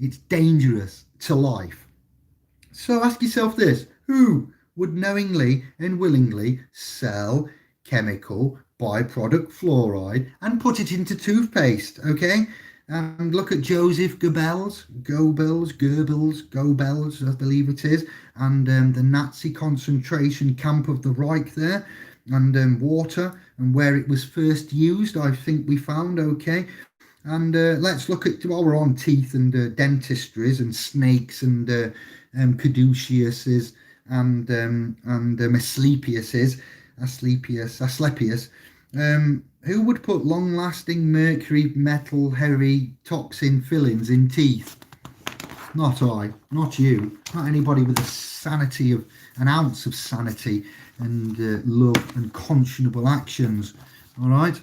it's dangerous to life. So ask yourself this. Who would knowingly and willingly sell chemical byproduct fluoride and put it into toothpaste? Okay? And look at Joseph Goebbels, I believe it is, and the Nazi concentration camp of the Reich there, and water, and where it was first used, I think we found, okay? And let's look at, while we're on teeth and dentistries and snakes and caduceuses and Asclepius, who would put long-lasting mercury, metal, hairy, toxin fillings in teeth? Not I, not you, not anybody with a sanity of an ounce of sanity and love and conscionable actions. All right.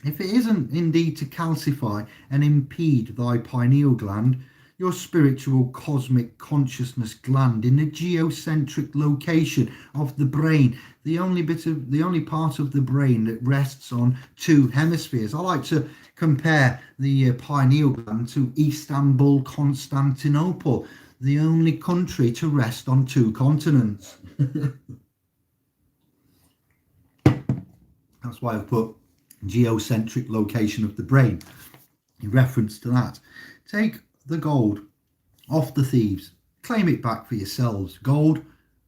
If it isn't indeed to calcify and impede thy pineal gland, your spiritual cosmic consciousness gland in the geocentric location of the brain, the only part of the brain that rests on two hemispheres. I like to compare the pineal gland to Istanbul, Constantinople, the only country to rest on two continents. That's why I've put geocentric location of the brain in reference to that. Take the gold off the thieves, claim it back for yourselves. Gold,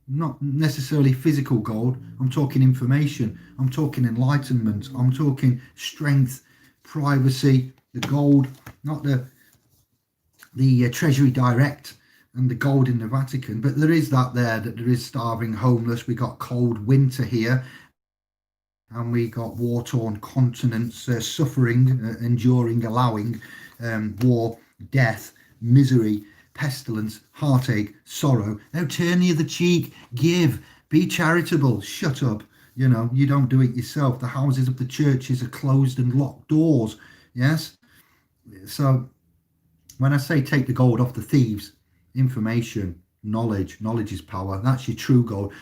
not necessarily physical gold. I'm talking information, I'm talking enlightenment, I'm talking strength, privacy. The gold, not the Treasury Direct and the gold in the Vatican, but there is that there is starving, homeless. We got cold winter here, and we got war-torn continents suffering, enduring, allowing war, death, misery, pestilence, heartache, sorrow. Now turn the other cheek, give, be charitable, shut up. You know, you don't do it yourself. The houses of the churches are closed and locked doors. Yes. So when I say take the gold off the thieves, information, knowledge is power. That's your true gold.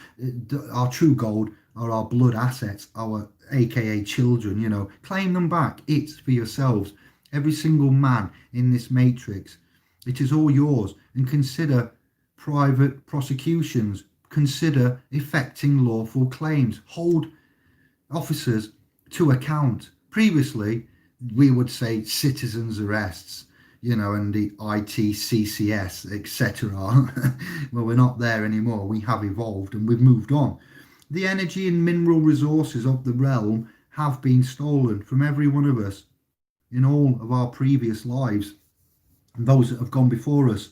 Our true gold are our blood assets, our aka children. You know, claim them back. It's for yourselves. Every single man in this matrix, it is all yours. And consider private prosecutions, consider effecting lawful claims, hold officers to account. Previously we would say citizens arrests, you know, and the ITCCS, etc. Well, we're not there anymore. We have evolved and we've moved on. The energy and mineral resources of the realm have been stolen from every one of us in all of our previous lives and those that have gone before us.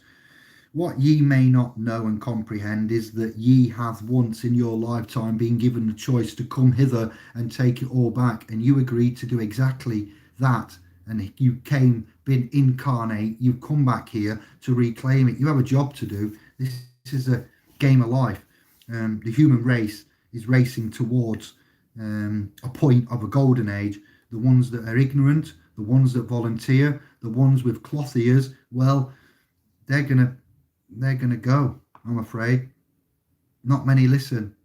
What ye may not know and comprehend is that ye hath once in your lifetime been given the choice to come hither and take it all back, and you agreed to do exactly that. And you came, been incarnate, you've come back here to reclaim it. You have a job to do. This is a game of life. The human race is racing towards a point of a golden age. The ones that are ignorant, the ones that volunteer, the ones with cloth ears, well, they're gonna go, I'm afraid. Not many listen,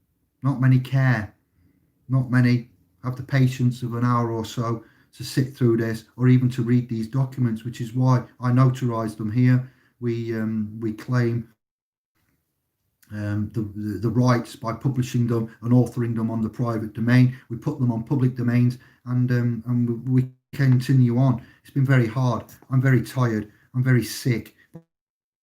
not many care, not many have the patience of an hour or so to sit through this or even to read these documents, which is why I notarized them here. We claim the rights by publishing them and authoring them on the private domain. We put them on public domains, and we continue on. It's been very hard. I'm very tired. I'm very sick,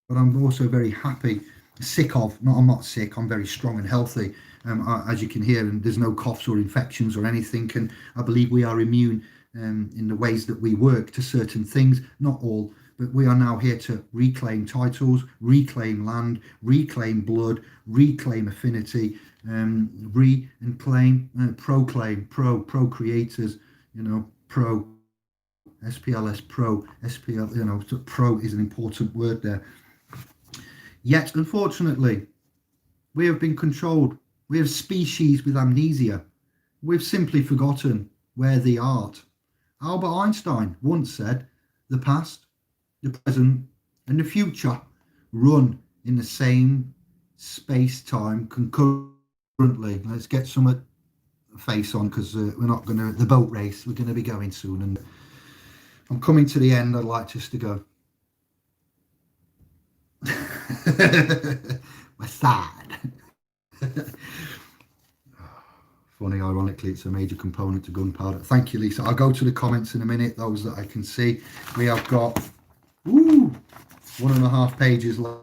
but I'm also very happy. I'm not sick. I'm very strong and healthy, as you can hear, and there's no coughs or infections or anything. And I believe we are immune in the ways that we work to certain things, not all. But we are now here to reclaim titles, reclaim land, reclaim blood, reclaim affinity, proclaim, creators, you know, pro, SPLS pro, SPL, you know, so pro is an important word there. Yet, unfortunately, we have been controlled. We are species with amnesia. We've simply forgotten where the art. Albert Einstein once said, the past, the present, and the future run in the same space-time concurrently. Let's get some face on, because we're not going to, the boat race, we're going to be going soon. And I'm coming to the end. I'd like just to go. We're sad. Funny, ironically, it's a major component to gunpowder. Thank you, Lisa. I'll go to the comments in a minute, those that I can see. We have got 1.5 pages left.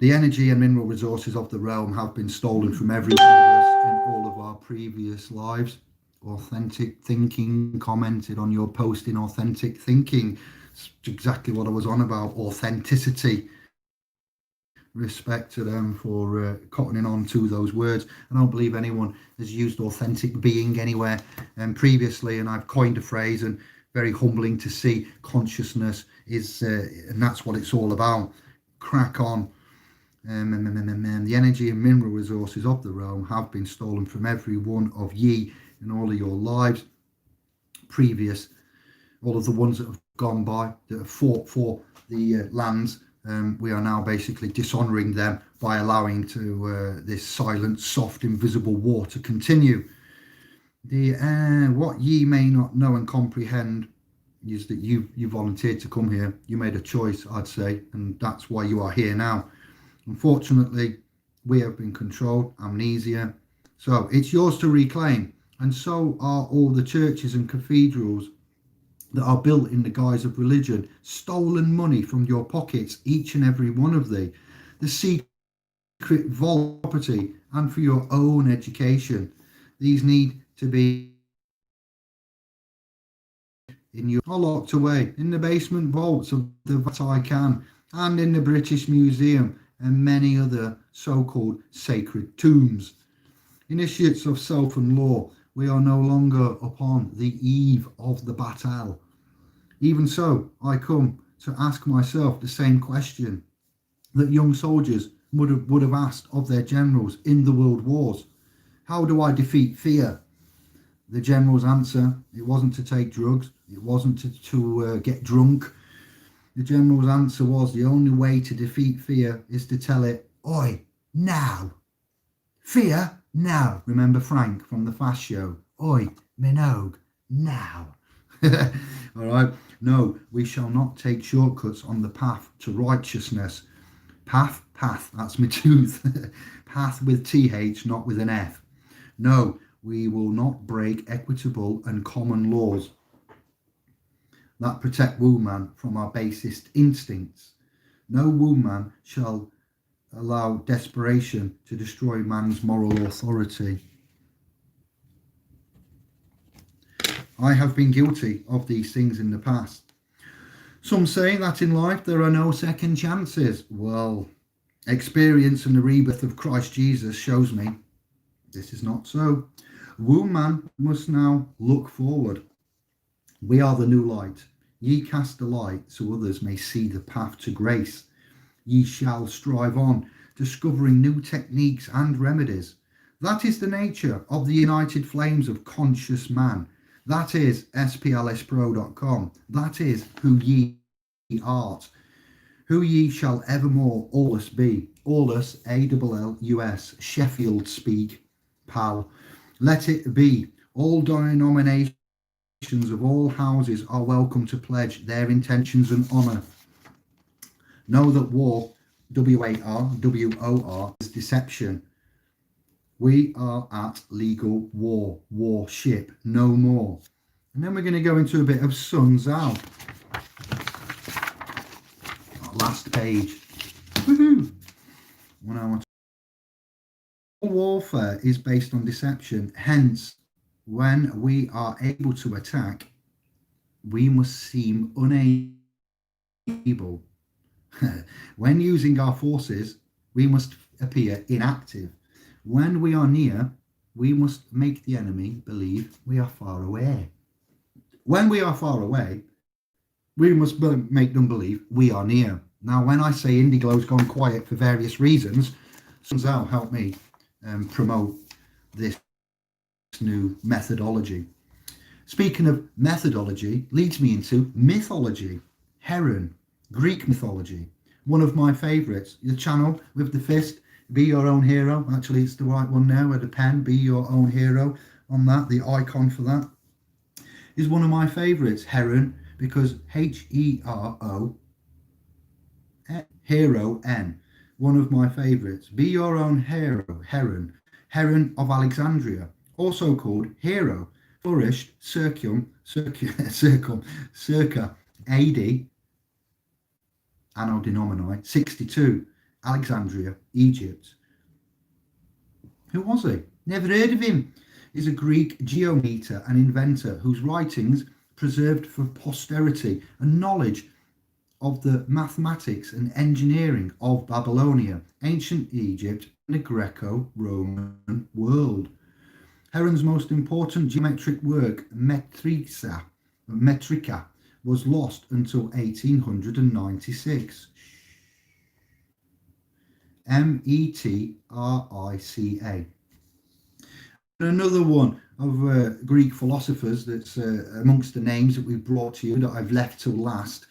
The energy and mineral resources of the realm have been stolen from every one of us in all of our previous lives. Authentic thinking commented on your post in authentic thinking. It's exactly what I was on about, authenticity. Respect to them for cottoning on to those words. I don't believe anyone has used authentic being anywhere previously, and I've coined a phrase, and very humbling to see consciousness is, and that's what it's all about. crack on. The energy and mineral resources of the realm have been stolen from every one of ye in all of your lives previous, all of the ones that have gone by, that have fought for the lands. We are now basically dishonouring them by allowing to this silent, soft, invisible war to continue. What ye may not know and comprehend is that you volunteered to come here. You made a choice, I'd say, and that's why you are here now. Unfortunately, we have been controlled, amnesia. So it's yours to reclaim. And so are all the churches and cathedrals that are built in the guise of religion. Stolen money from your pockets, each and every one of thee. The secret vault property and for your own education. These need to be in your locked away in the basement vaults of the Vatican and in the British Museum and many other so-called sacred tombs. Initiates of self and law, we are no longer upon the eve of the battle. Even so, I come to ask myself the same question that young soldiers would have asked of their generals in the world wars. How do I defeat fear? The general's answer, it wasn't to take drugs, it wasn't to get drunk. The general's answer was, the only way to defeat fear is to tell it, oi, now. Fear, now. Remember Frank from the Fast Show? Oi, Minogue, now. All right. No, we shall not take shortcuts on the path to righteousness. Path, that's my tooth. Path with TH, not with an F. No, we will not break equitable and common laws that protect woman from our basest instincts. No woman shall allow desperation to destroy man's moral authority. I have been guilty of these things in the past. Some say that in life there are no second chances. Well, experience and the rebirth of Christ Jesus shows me this is not so. Woman must now look forward. We are the new light. Ye cast the light so others may see the path to grace. Ye shall strive on, discovering new techniques and remedies. That is the nature of the united flames of conscious man. That is SPLSpro.com. That is who ye art. Who ye shall evermore allus be. Allus, ALLUS, Sheffield speak, pal. Let it be. All denominations of all houses are welcome to pledge their intentions and honour. Know that war, WAR, is deception. We are at legal war, warship, no more. And then we're going to go into a bit of Sun Tzu. Last page. Woohoo! Warfare is based on deception. Hence, when we are able to attack, we must seem unable. When using our forces, we must appear inactive. When we are near, we must make the enemy believe we are far away. When we are far away, we must make them believe we are near. Now, when I say Indiglow's gone quiet for various reasons, Sun Tzu helped me promote this new methodology. Speaking of methodology, leads me into mythology. Heron, Greek mythology, one of my favourites. The channel with the fist, be your own hero. Actually, it's the right one now with the pen, be your own hero on that. The icon for that is one of my favourites, Heron, because HERO, hero N, one of my favourites. Be your own hero, Heron, Heron of Alexandria, also called Hero, flourished circa AD, Anno Domini 62, Alexandria, Egypt. Who was he? Never heard of him. He's a Greek geometer and inventor whose writings preserved for posterity and knowledge of the mathematics and engineering of Babylonia, ancient Egypt, and the Greco-Roman world. Heron's most important geometric work, Metrica, was lost until 1896. Metrica. Another one of Greek philosophers that's amongst the names that we've brought to you that I've left till last,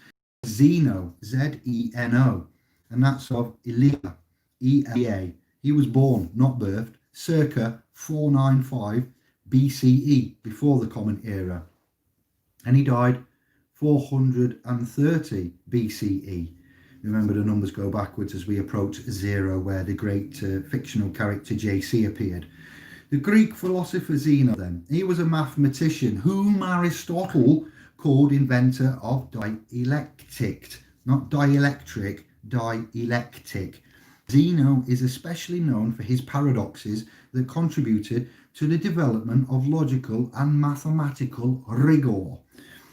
Zeno, Zeno, and that's of Elea, Elea. He was born, not birthed, circa 495 BCE, before the Common Era, and he died 430 BCE. Remember, the numbers go backwards as we approach zero, where the great fictional character JC appeared. The Greek philosopher Zeno, then, he was a mathematician whom Aristotle called inventor of dialectic, not dielectric, dialectic. Zeno is especially known for his paradoxes that contributed to the development of logical and mathematical rigor,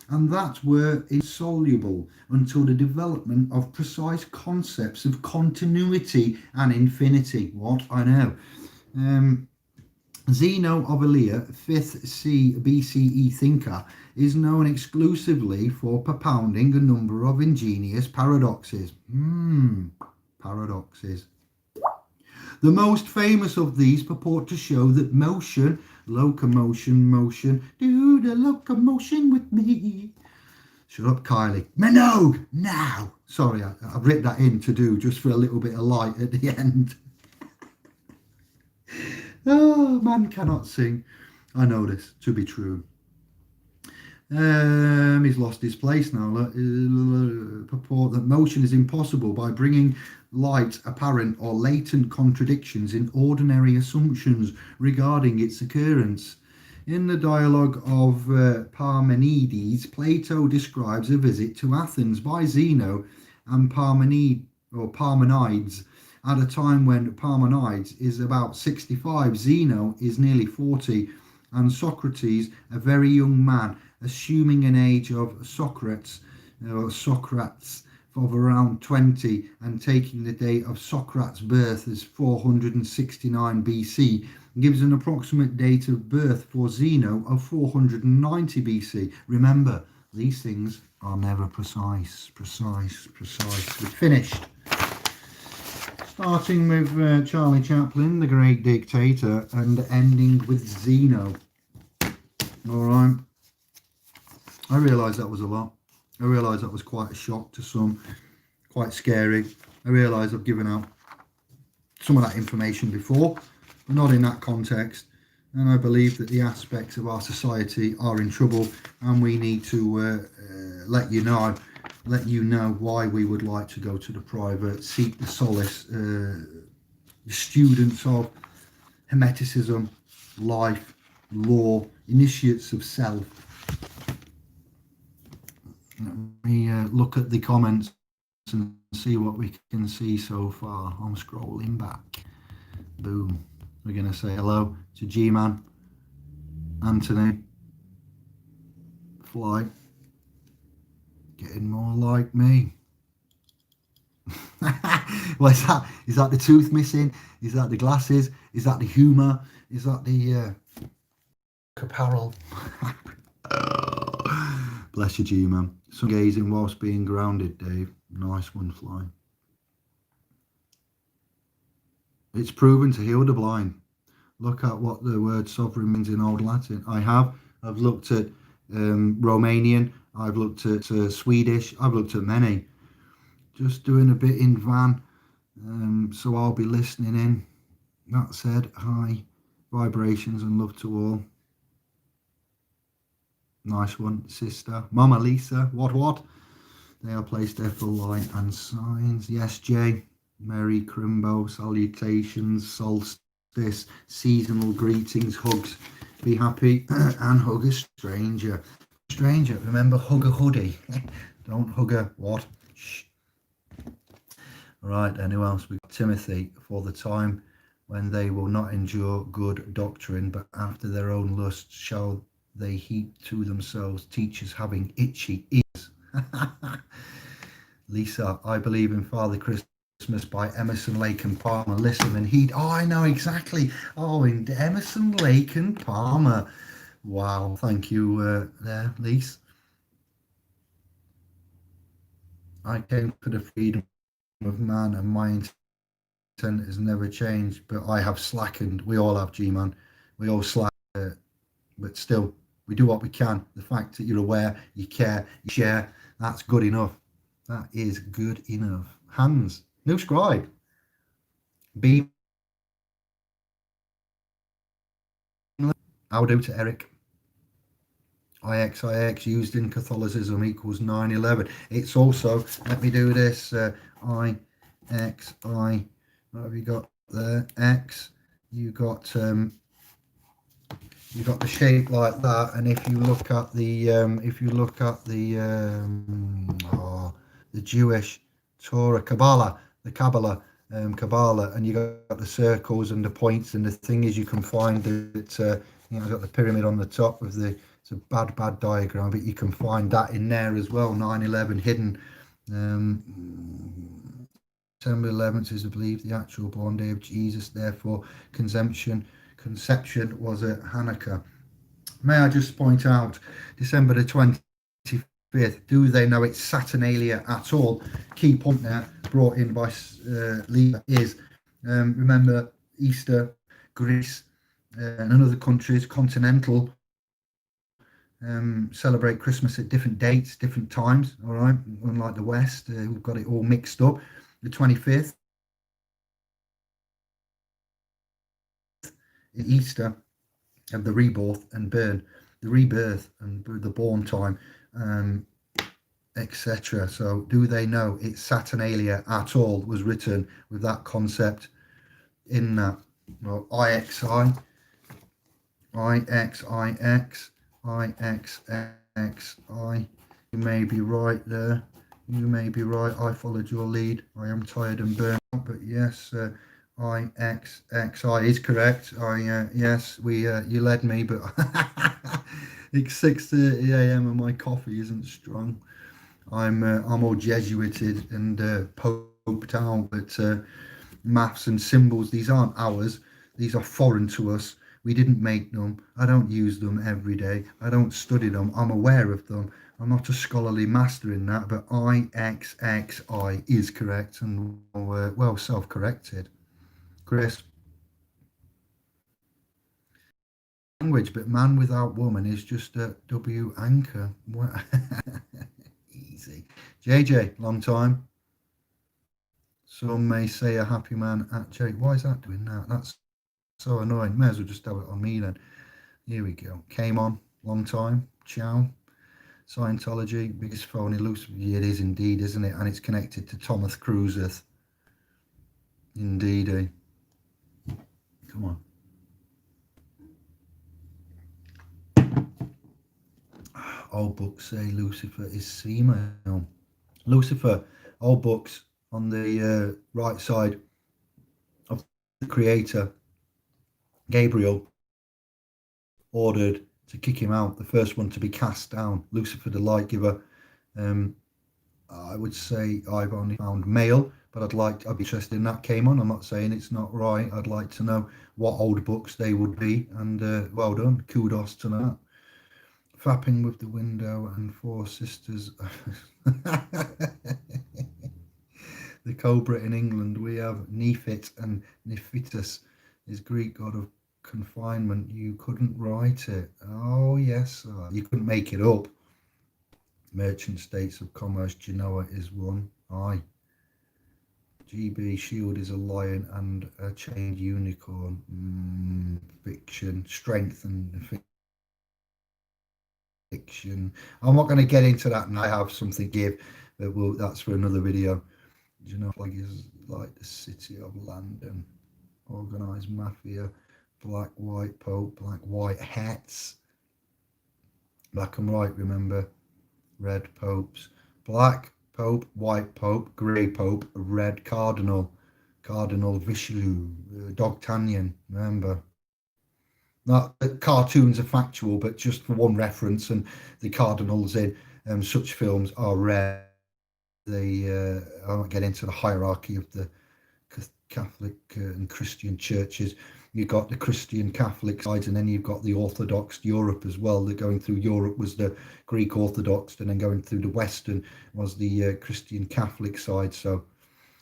and that were insoluble until the development of precise concepts of continuity and infinity. What I know. Zeno of Elea, 5th C BCE thinker, is known exclusively for propounding a number of ingenious paradoxes. Paradoxes. The most famous of these purport to show that motion, locomotion, do the locomotion with me. Shut up, Kylie. Minogue, now. Sorry, I've written that in to do just for a little bit of light at the end. Oh, man cannot sing. I know this to be true. He's lost his place now. Purport that motion is impossible by bringing light apparent or latent contradictions in ordinary assumptions regarding its occurrence. In the dialogue of Parmenides, Plato describes a visit to Athens by Zeno and Parmenides at a time when Parmenides is about 65, Zeno is nearly 40, and Socrates, a very young man, assuming an age of Socrates of around 20, and taking the date of Socrates' birth as 469 BC, gives an approximate date of birth for Zeno of 490 BC. Remember, these things are never precise. We're finished. Starting with Charlie Chaplin, the great dictator, and ending with Zeno. All right. I realise that was a lot. I realise that was quite a shock to some, quite scary. I realise I've given out some of that information before, but not in that context. And I believe that the aspects of our society are in trouble, and we need to let you know why we would like to go to the private, seek the solace, students of Hermeticism, life, law, initiates of self. Let me look at the comments and see what we can see so far. I'm scrolling back. Boom. We're going to say hello to G-Man, Anthony, Fly, getting more like me. What is that? Is that the tooth missing? Is that the glasses? Is that the humour? Is that the apparel? Bless you, G-Man. Sun gazing whilst being grounded, Dave. Nice one, Fly. It's proven to heal the blind. Look at what the word sovereign means in Old Latin. I've looked at Romanian. I've looked at Swedish. I've looked at many. Just doing a bit in Van. So I'll be listening in. That said, hi, vibrations and love to all. Nice one, sister. Mama Lisa, what? They are placed there for light and signs. Yes, Jay. Merry Crimbo, salutations, solstice, seasonal greetings, hugs. Be happy and hug a stranger. Remember, hug a hoodie. Don't hug a what? Shh. All right, then who else? We've got Timothy. For the time when they will not endure good doctrine, but after their own lust shall they heap to themselves teachers having itchy ears. Lisa, I believe in Father Christmas by Emerson, Lake and Palmer. Listen and heed. Oh, I know exactly. Oh, in Emerson, Lake and Palmer. Wow, thank you there, Lisa. I came for the freedom of man, and my has never changed, but I have slackened. We all have, G-Man. We all slack, but still, we do what we can. The fact that you're aware, you care, you share, that's good enough. That is good enough. Hans, new scribe. B. I'll do to Eric. IXIX used in Catholicism equals 9/11. It's also, let me do this, IXI, what have you got there? X, you got the shape like that, and if you look at the Jewish Torah, Kabbalah, the Kabbalah, and you got the circles and the points, and the thing is, you can find that got the pyramid on the top of the. It's a bad diagram, but you can find that in there as well. 9/11 hidden. December 11th is, I believe, the actual born day of Jesus. Therefore, conception was at Hanukkah. May I just point out, December the 25th, do they know it's Saturnalia at all? Key point there, brought in by Lisa, is remember Easter, Greece, and other countries, continental, celebrate Christmas at different dates, different times, all right? Unlike the West, we've got it all mixed up. The 25th, Easter, and the rebirth and the born time, etc. So do they know it's Saturnalia at all was written with that concept in that? Well, IXI, IXIX, IXXI. You may be right there. You may be right. I followed your lead. I am tired and burnt out, but yes, IXXI is correct. Yes, you led me, but it's 6:30 a.m. and my coffee isn't strong. I'm all Jesuited and poked out, but maths and symbols, these aren't ours. These are foreign to us. We didn't make them. I don't use them every day. I don't study them. I'm aware of them. I'm not a scholarly master in that, but IXXI is correct and well self-corrected. Chris. Language, but man without woman is just a W anchor. Easy. JJ, long time. Some may say a happy man at Jake. Why is that doing that? That's so annoying. May as well just have it on me then. Here we go. Came on, long time. Ciao. Scientology, biggest phony loose. Yeah, it is indeed, isn't it? And it's connected to Thomas Cruiseth. Indeed. Come on. Old books say Lucifer is female. Lucifer, old books on the right side of the creator. Gabriel ordered to kick him out, the first one to be cast down. Lucifer, the light giver. I would say I've only found male, but I'd be interested in that. Came on. I'm not saying it's not right. I'd like to know what old books they would be, and well done. Kudos to that. Flapping with the window and four sisters. The cobra in England, we have Nephit and Nephitus is Greek god of confinement. You couldn't write it. Oh yes, you couldn't make it up. Merchant states of commerce, Genoa is one. Aye. GB Shield is a lion and a chained unicorn. Fiction, strength and fiction. I'm not going to get into that, and I have something to give, but that's for another video. Genoa flag is like the city of London. Organised mafia. Black, white pope, black, white hats. Black and white, remember. Red popes. Black pope, white pope, grey pope, red cardinal. Cardinal Richelieu. D'Artagnan, remember. Not cartoons are factual, but just for one reference, and the cardinals in such films are rare. I won't get into the hierarchy of the Catholic and Christian churches. You've got the Christian Catholic sides, and then you've got the Orthodox Europe as well. That going through Europe was the Greek Orthodox, and then going through the Western was the Christian Catholic side. So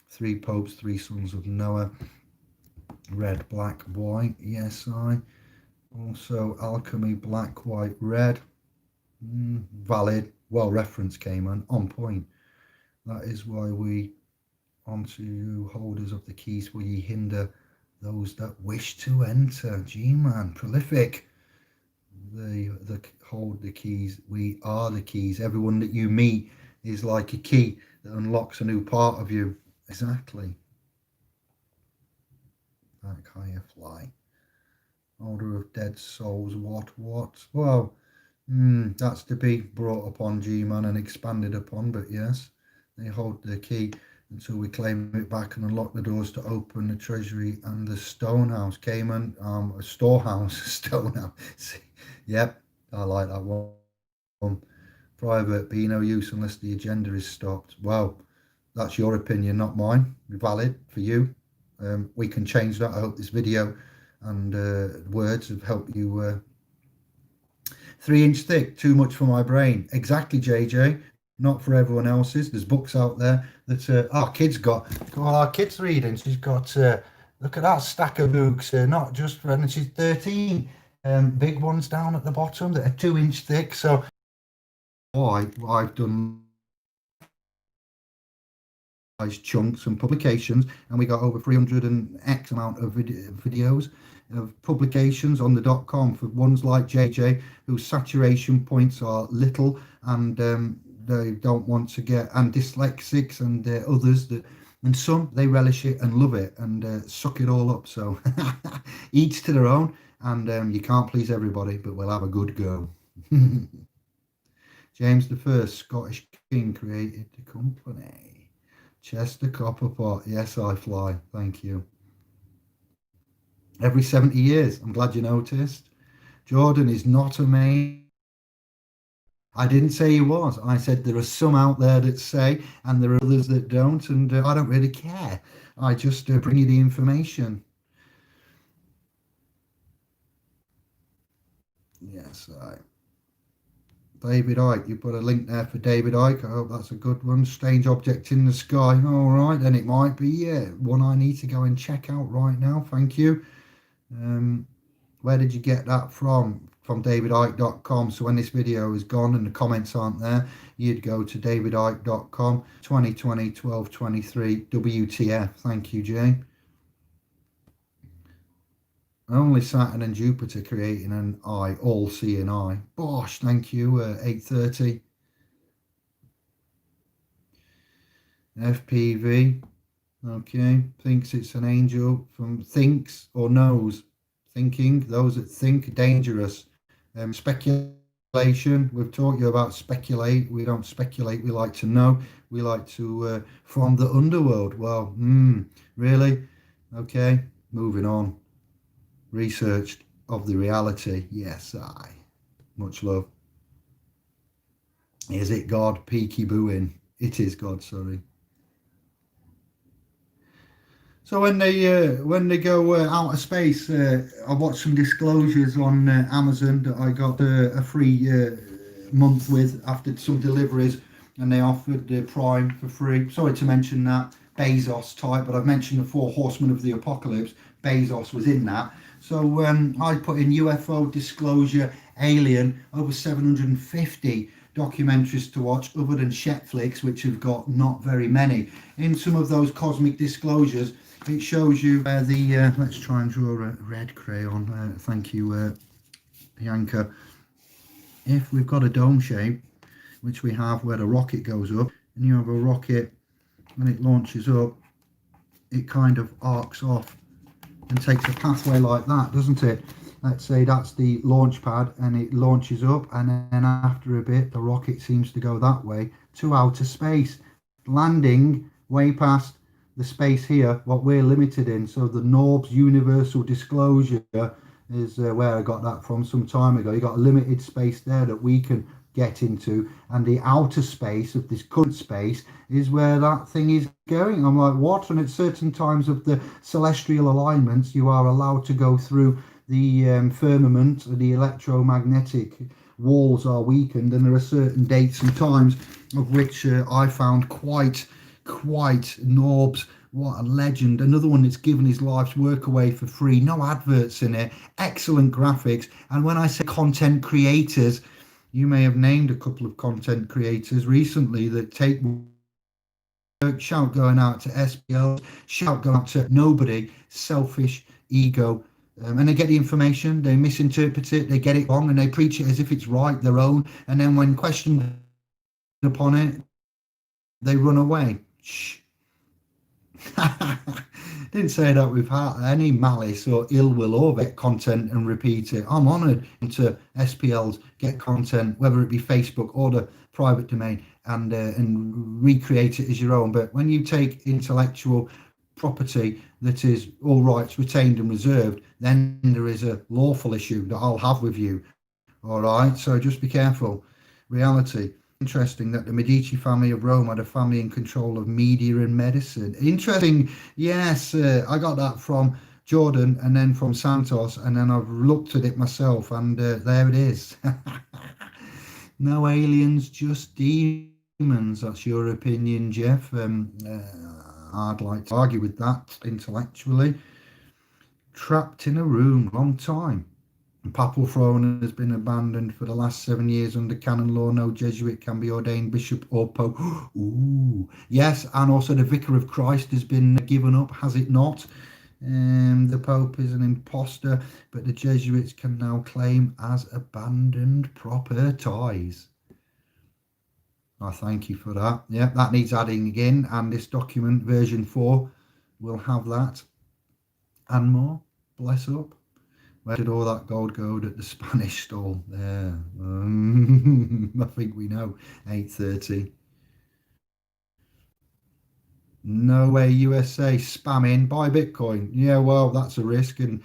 Three popes, three sons of Noah. Red, black, white. Yes, I. Also, alchemy, black, white, red. Valid. Well referenced, Cayman. On point. That is why we, onto you, holders of the keys, will ye hinder those that wish to enter. G-man, prolific. They hold the keys. We are the keys. Everyone that you meet is like a key that unlocks a new part of you. Exactly. Back higher, fly. Order of dead souls. What? Well, that's to be brought upon, G-man, and expanded upon. But yes, they hold the key until we claim it back and unlock the doors to open the treasury and the stonehouse. Cayman, a storehouse, stonehouse. Yep, I like that one. Private, be no use unless the agenda is stopped. Well, that's your opinion, not mine. Valid for you. We can change that. I hope this video and words have helped you. 3-inch thick, too much for my brain. Exactly, JJ. Not for everyone else's. There's books out there that our kids got. Well, our kids reading. She's got. Look at that stack of books. Not just when she's 13. Big ones down at the bottom that are 2-inch thick. So, I've done chunks and publications, and we got over 300 and X amount of videos of publications on the .com for ones like JJ, whose saturation points are little, and they don't want to get, and dyslexics and others that, and some they relish it and love it and suck it all up. So each to their own, and you can't please everybody, but we'll have a good go. James I, Scottish king, created the company. Chester Copperpot, yes, I fly. Thank you. Every 70 years. I'm glad you noticed. Jordan is not a main. I didn't say he was. I said there are some out there that say, and there are others that don't, and I don't really care. I just bring you the information. Yes, David Icke, you put a link there for David Icke. I hope that's a good one. Strange object in the sky. All right, then it might be one I need to go and check out right now. Thank you. Where did you get that from? From davidicke.com. So when this video is gone and the comments aren't there, you'd go to davidicke.com. 2020 12/23 WTF. Thank you, Jay. Only Saturn and Jupiter creating an eye, all seeing eye. Bosh, thank you. 8:30. FPV. Okay, thinks it's an angel from thinks or knows. Thinking, those that think, dangerous. Speculation. We've taught you about speculate. We don't speculate. We like to know. We like to from the underworld. Well, really? Okay, moving on. Researched of the reality. Yes, much love. Is it God? Peaky booing. It is God, sorry. So when they go out of space, I watched some disclosures on Amazon that I got a free month with after some deliveries, and they offered Prime for free. Sorry to mention that Bezos type, but I've mentioned the 4 horsemen of the apocalypse. Bezos was in that. So I put in UFO disclosure, alien, over 750 documentaries to watch other than Shetflix, which have got not very many. In some of those cosmic disclosures, it shows you where the, let's try and draw a red crayon. Thank you, Bianca. If we've got a dome shape, which we have where the rocket goes up, and you have a rocket, when it launches up, it kind of arcs off and takes a pathway like that, doesn't it? Let's say that's the launch pad, and it launches up, and then after a bit the rocket seems to go that way to outer space, landing way past the space here what we're limited in. So the Norb's universal disclosure is where I got that from some time ago. You got a limited space there that we can get into, and the outer space of this current space is where that thing is going. I'm like, what? And at certain times of the celestial alignments, you are allowed to go through the firmament, the electromagnetic walls are weakened, and there are certain dates and times of which I found quite quite Norbs, what a legend. Another one that's given his life's work away for free, no adverts in it, excellent graphics. And when I say content creators, you may have named a couple of content creators recently that take work. Shout going out to SPL, shout going out to nobody, selfish ego. And they get the information, they misinterpret it, they get it wrong, and they preach it as if it's right, their own. And then when questioned upon it, they run away. Shh. Didn't say that with any malice or ill will or get content and repeat it. I'm honoured to SPLs get content, whether it be Facebook or the private domain, and recreate it as your own. But when you take intellectual property that is all rights retained and reserved, then there is a lawful issue that I'll have with you. All right, so just be careful. Reality. Interesting that the Medici family of Rome had a family in control of media and medicine. Interesting. Yes, I got that from Jordan and then from Santos, and then I've looked at it myself, and there it is. No aliens, just demons. That's your opinion, Jeff. I'd like to argue with that intellectually. Trapped in a room, long time. Papal throne has been abandoned for the last 7 years under canon law. No Jesuit can be ordained bishop or pope. Ooh, yes, and also the Vicar of Christ has been given up, has it not? The Pope is an imposter, but the Jesuits can now claim as abandoned properties. I thank you for that. Yeah, that needs adding again, and this document, version 4, will have that and more. Bless up. Where did all that gold go that the Spanish stole? There. I think we know. 8:30. No way USA spamming. Buy Bitcoin. Yeah, well, that's a risk. And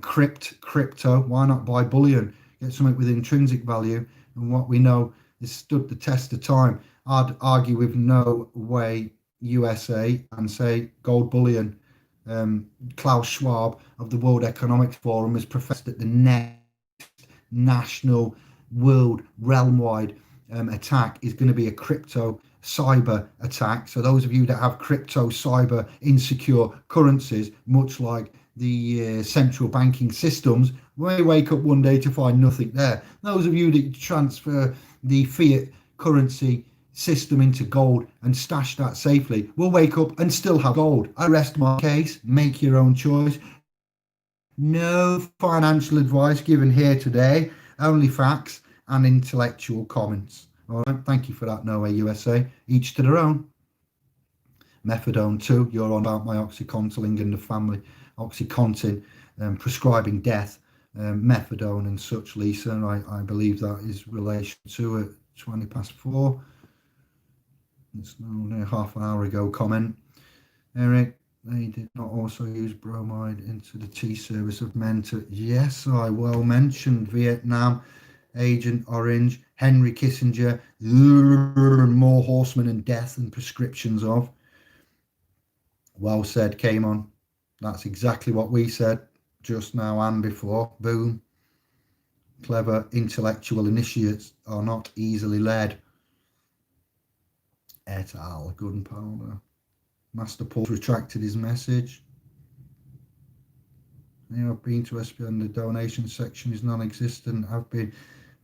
crypto. Why not buy bullion? Get something with intrinsic value. And what we know has stood the test of time. I'd argue with no way USA and say gold bullion. Klaus Schwab of the World Economic Forum has professed that the next national, world, realm-wide attack is going to be a crypto cyber attack. So those of you that have crypto cyber insecure currencies, much like the central banking systems, may wake up one day to find nothing there. Those of you that transfer the fiat currency system into gold and stash that safely will wake up and still have gold. I rest my case. Make your own choice. No financial advice given here today, only facts and intellectual comments. All right, thank you for that, No Way USA. Each to their own. Methadone too, you're on about my OxyContin and the family OxyContin prescribing death, methadone and such, Lisa, and I believe that is relation to it. 4:20. It's only half an hour ago comment. Eric, they did not also use bromide into the tea service of men to... Yes, I well mentioned Vietnam, Agent Orange, Henry Kissinger, more horsemen and death and prescriptions of. Well said, came on. That's exactly what we said just now and before. Boom. Clever intellectual initiates are not easily led. Et al. Gunpowder. Master Paul retracted his message. I've been to SPL and the donation section is non-existent. I've been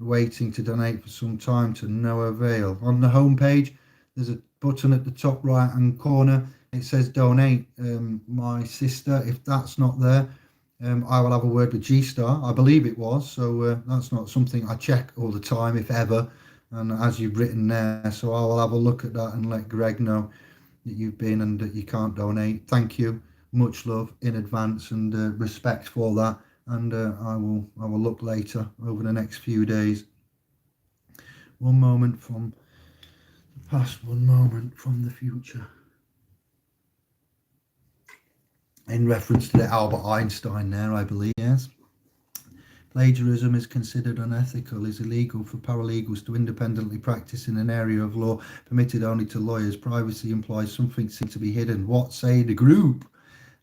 waiting to donate for some time to no avail. On the homepage, there's a button at the top right hand corner. It says donate. My sister, if that's not there, I will have a word with G-Star. I believe it was. So that's not something I check all the time, if ever. And as you've written there, so I will have a look at that and let Greg know that you've been and that you can't donate. Thank you. Much love in advance and respect for that. And I will look later over the next few days. One moment from the past, one moment from the future. In reference to the Albert Einstein there, I believe, yes. Plagiarism is considered unethical, is illegal for paralegals to independently practice in an area of law permitted only to lawyers. Privacy implies something seems to be hidden. What say the group?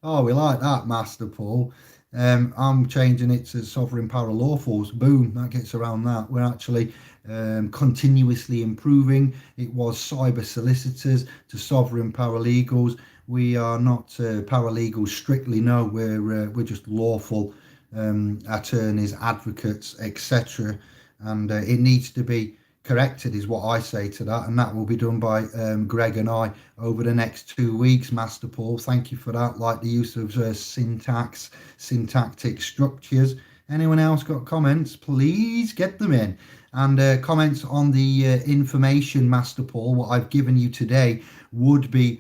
Oh, we like that, Master Paul. I'm changing it to sovereign paralawfuls. Boom, that gets around that. We're actually continuously improving. It was cyber solicitors to sovereign paralegals. We are not paralegals strictly. No, we're just lawful attorneys, advocates, etc. And it needs to be corrected, is what I say to that, and that will be done by Greg and I over the next 2 weeks. Master Paul, thank you for that. Like the use of syntax, syntactic structures. Anyone else got comments? Please get them in. And comments on the information, Master Paul, what I've given you today would be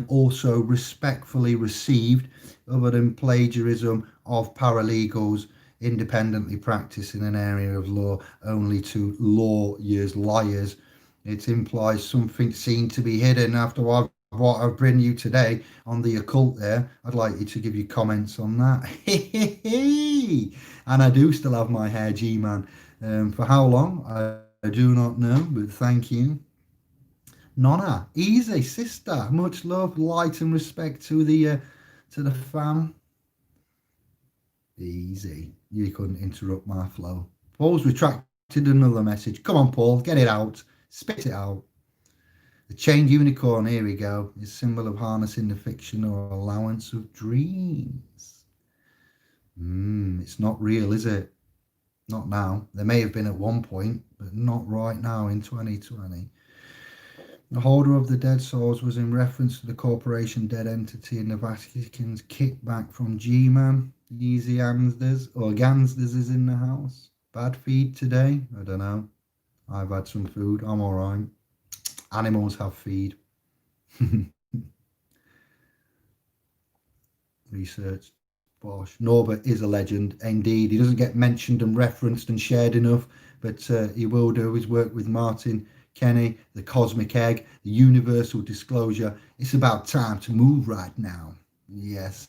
also respectfully received, other than plagiarism of paralegals independently practice in an area of law only to lawyers, liars. It implies something seen to be hidden. After what I've written you today on the occult there, I'd like you to give you comments on that. And I do still have my hair, G-Man. For how long? I do not know, but thank you. Nonna, easy, sister. Much love, light and respect to the fam. Easy. You couldn't interrupt my flow. Paul's retracted another message. Come on, Paul, get it out. Spit it out. The chained unicorn, here we go, is symbol of harnessing the fiction or allowance of dreams. It's not real, is it? Not now. There may have been at one point, but not right now in 2020. The holder of the dead souls was in reference to the corporation dead entity in the Vatican's kickback from G-Man. Easy Amsders or Gansders is in the house. Bad feed today? I don't know. I've had some food. I'm all right. Animals have feed. Research. Bosh. Norbert is a legend. Indeed. He doesn't get mentioned and referenced and shared enough, but he will do his work with Martin Kenny, the Cosmic Egg, the Universal Disclosure. It's about time to move right now. Yes,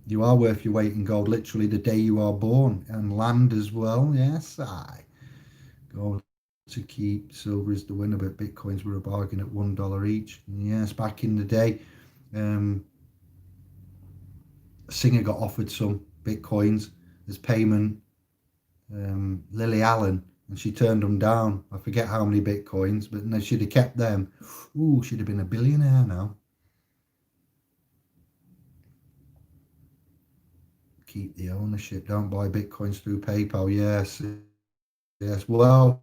you are worth your weight in gold, literally the day you are born, and land as well. Yes, gold to keep, silver is the winner, but bitcoins were a bargain at $1 each. Yes, back in the day, Singer got offered some bitcoins as payment. Lily Allen, and she turned them down. I forget how many bitcoins, but no, she'd have kept them. Ooh, she'd have been a billionaire now. Keep the ownership. Don't buy bitcoins through PayPal. Yes. Well,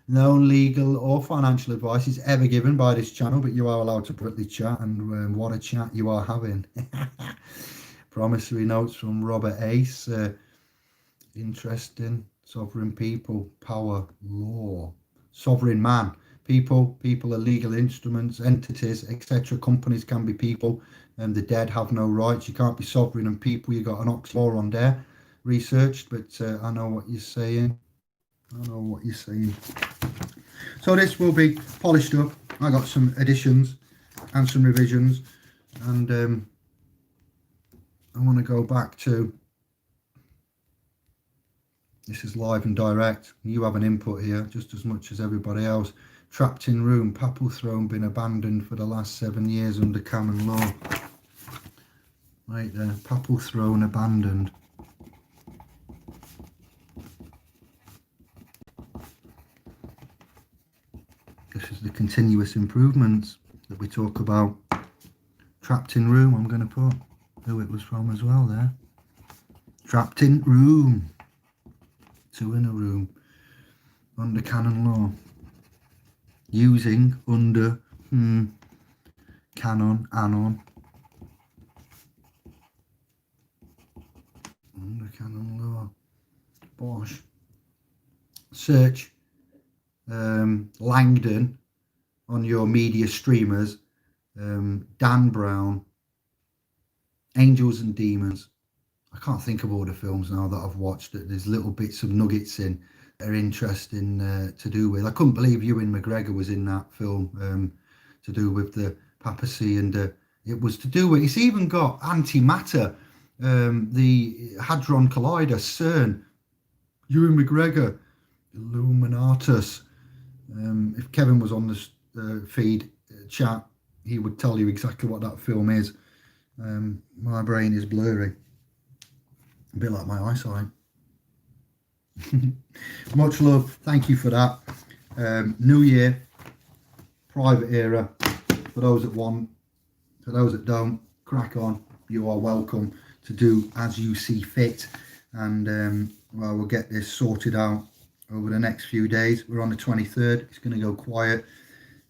no legal or financial advice is ever given by this channel, but you are allowed to privately chat, and what a chat you are having. Promissory notes from Robert Ace. Interesting. Sovereign people, power, law. Sovereign man. People are legal instruments, entities, etc. Companies can be people, and the dead have no rights. You can't be sovereign and people. You got an oxymoron there, researched, but I know what you're saying. So this will be polished up. I got some additions and some revisions, and I want to go back to, this is live and direct. You have an input here just as much as everybody else. Trapped in room, papal throne been abandoned for the last 7 years under canon law. Right there, papal throne abandoned. This is the continuous improvements that we talk about. Trapped in room, I'm going to put who it was from as well there. Trapped in room. 2 in a room. Under canon law. Using under canon, anon. Under canon law. Bosh. Search Langdon on your media streamers. Dan Brown. Angels and Demons. I can't think of all the films now that I've watched. There's little bits of nuggets in that are interesting to do with. I couldn't believe Ewan McGregor was in that film to do with the papacy, and it was to do with, it's even got antimatter, the Hadron Collider, CERN, Ewan McGregor, Illuminatus. If Kevin was on the feed chat, he would tell you exactly what that film is. My brain is blurry, a bit like my eyesight. Much love, thank you for that. New year, private era. For those that want, for those that don't, crack on. You are welcome to do as you see fit, and well, we'll get this sorted out over the next few days. We're on the 23rd. It's going to go quiet,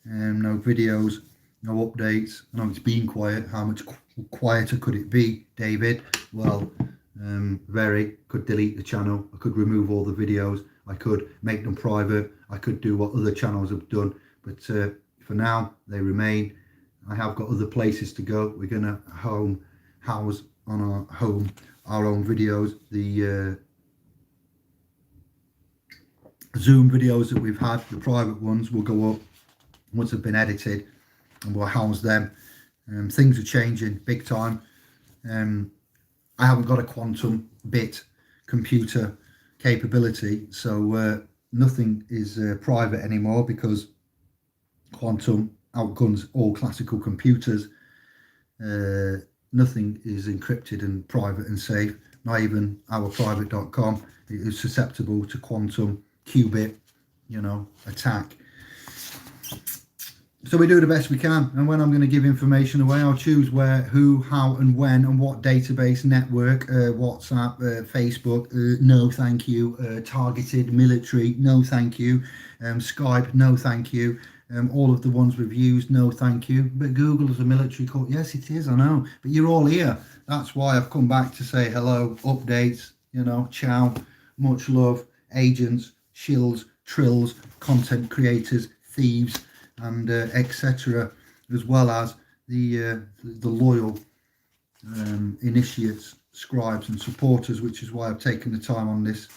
no videos, no updates. I know it's been quiet. How much quieter could it be, David? Well, very. Could delete the channel. I could remove all the videos. I could make them private. I could do what other channels have done, but for now they remain. I have got other places to go. We're going to house on our own videos. The Zoom videos that we've had, the private ones, will go up once they've been edited, and we'll house them. Things are changing big time. I haven't got a quantum bit computer capability, so nothing is private anymore, because quantum outguns all classical computers. Nothing is encrypted and private and safe. Not even our private.com. It is susceptible to quantum qubit, attack. So we do the best we can, and when I'm going to give information away, I'll choose where, who, how and when, and what database, network, WhatsApp, Facebook, no thank you, targeted military, no thank you, Skype, no thank you, all of the ones we've used, no thank you. But Google is a military call. Yes, it is, I know, but you're all here. That's why I've come back to say hello, updates, ciao, much love, agents, shills, trills, content creators, thieves, and etc., as well as the loyal initiates, scribes and supporters, which is why I've taken the time on this,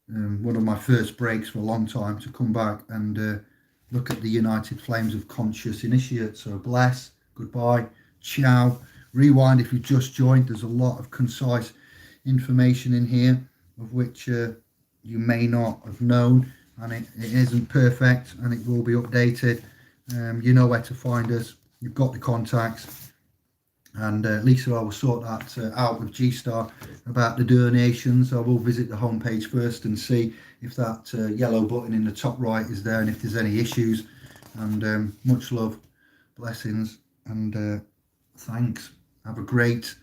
one of my first breaks for a long time, to come back and look at the United Flames of Conscious initiates. So bless, goodbye, ciao, rewind if you just joined. There's a lot of concise information in here, of which you may not have known, and it isn't perfect, and it will be updated. You know where to find us. You've got the contacts, and Lisa, I will sort that out with G-Star about the donations. I will visit the homepage first and see if that yellow button in the top right is there, and if there's any issues. And much love, blessings, and thanks. Have a great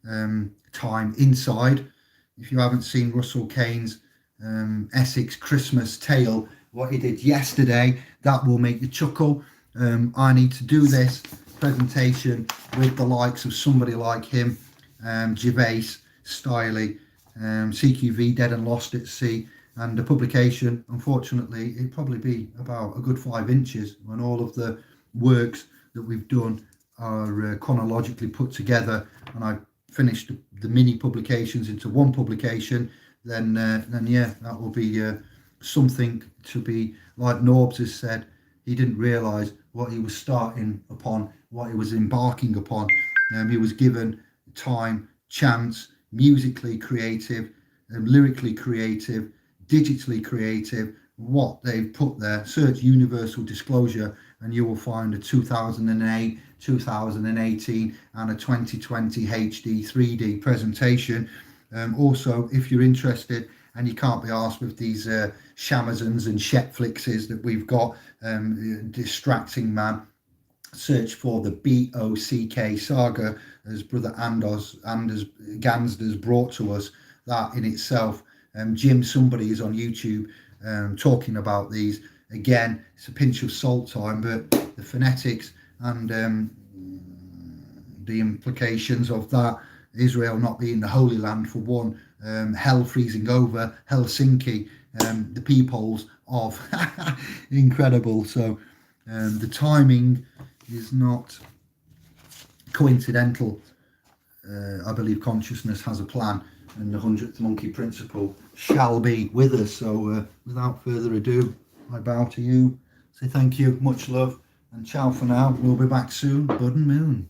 time inside. If you haven't seen Russell Kane's Essex Christmas tale, what he did yesterday, that will make you chuckle. I need to do this presentation with the likes of somebody like him, Gervais, Stiley, CQV, Dead and Lost at Sea, and the publication, unfortunately, it'd probably be about a good 5 inches when all of the works that we've done are chronologically put together, and I finished the mini publications into one publication. Then yeah, that will be something to be, like Norbs has said, he didn't realise what he was starting upon, what he was embarking upon. He was given time, chance, musically creative, lyrically creative, digitally creative. What they've put there, search Universal Disclosure, and you will find a 2008, 2018 and a 2020 HD 3D presentation. Also, if you're interested and you can't be asked with these Shamazons and Shetflixes that we've got, distracting man, search for the BOCK saga, as Brother Anders Gansder's brought to us. That in itself, Jim somebody is on YouTube talking about these. Again, it's a pinch of salt time, but the phonetics and the implications of that, Israel not being the Holy Land for one, hell freezing over, Helsinki, the peepholes of incredible. So the timing is not coincidental. I believe consciousness has a plan, and the 100th monkey principle shall be with us. So without further ado, I bow to you, say thank you, much love, and ciao for now. We'll be back soon, Bud and Moon.